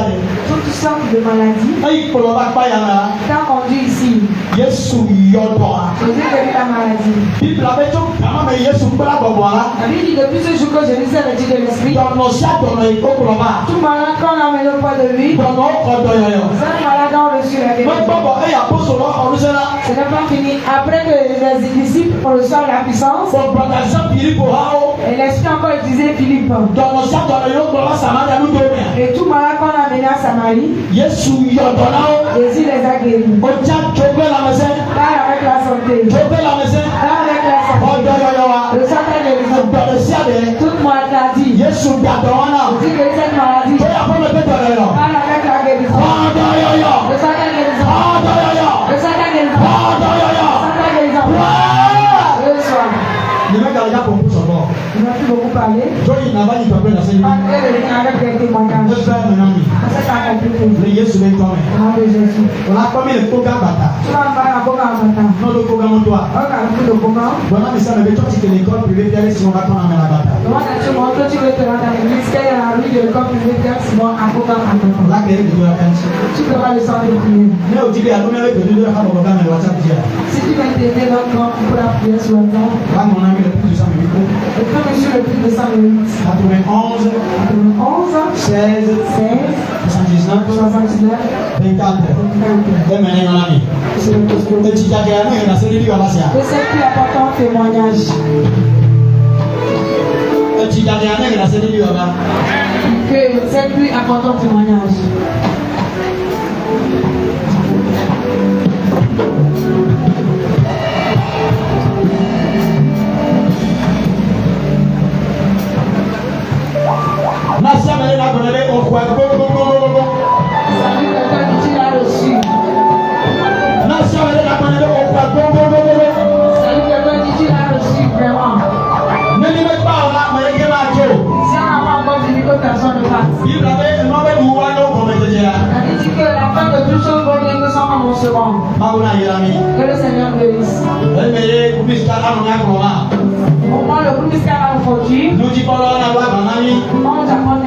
toutes sortes de maladies, Aïe, pour le pas ya là. t'as conduit ici. Yesu yodo. Jésus guérit la maladie. Bible avait tout quand même Yesu pour la boire. La Bible dit depuis ce jour que Jésus est vêtu de l'esprit, Dans nos sacs on a pour le bas. tout malade qu'on a amené auprès de lui, Dans nos corps yo. cinq malades ont reçu la Moi guérison. papa et apôtre on nous là. Ce n'est pas fini. Après que les disciples reçoivent la puissance, Pour prendre ça Philippe pour hao. et l'esprit a encore utilisé Philippe. Dans nos sacs on a yo pour la Samaria nous donner. Et tout malade qu'on a amené à Samarie, Yesu yodo là. Jésus les a guéris. On tient trouver la maison. Là avec la santé. Trouver la maison. Là avec la santé. Le santé guérison. Toute maladie. Yesu gadona. Jésus guérit cette maladie. Toi après le pétale là. Là avec la guérison. Le santé guérison. Le santé guérison. Le santé guérison. Le soir. Le mec a déjà compris son bord. Il m'a plus beaucoup parlé. Toi il n'a pas dit la scène. Après de venir avec des témoignages. Le frère mon ami. C'est pas compliqué. Le Yesu ben toi. Nom de Jésus. On a commis le programme bata. Tu vas faire un bon matin. Non le programme toi. On a vu le comment. Voilà mais ça mais toi tu es l'école privée puis si on va prendre la bata. Moi, tu montres, tu veux te rendre à l'église, qu'il y a la rue de l'école privée, sinon un programme à ton Là que tu dois faire. Tu feras le sang de prière. Mais au début à nous avec le deux faire programme le WhatsApp déjà. Si tu veux t'aider notre grand pour la prière sur le temps, Là mon ami le plus de ça mais et quand je suis le plus de 100 minutes, 91 11, 16 16, 79 79, 24. 24. Et maintenant mon ami. C'est le poste. Et tu t'as gagné la série du Galatia. Et c'est le plus important témoignage. Et tu t'as gagné la série du Galatia. Que c'est le plus important témoignage. personne ne passe. Il avait un mauvais mouvement comme déjà. Il dit que la fin de toutes choses vaut mieux que son commencement. Que le Seigneur bénisse. Au moins, le groupe ministère va aujourd'hui. On apprend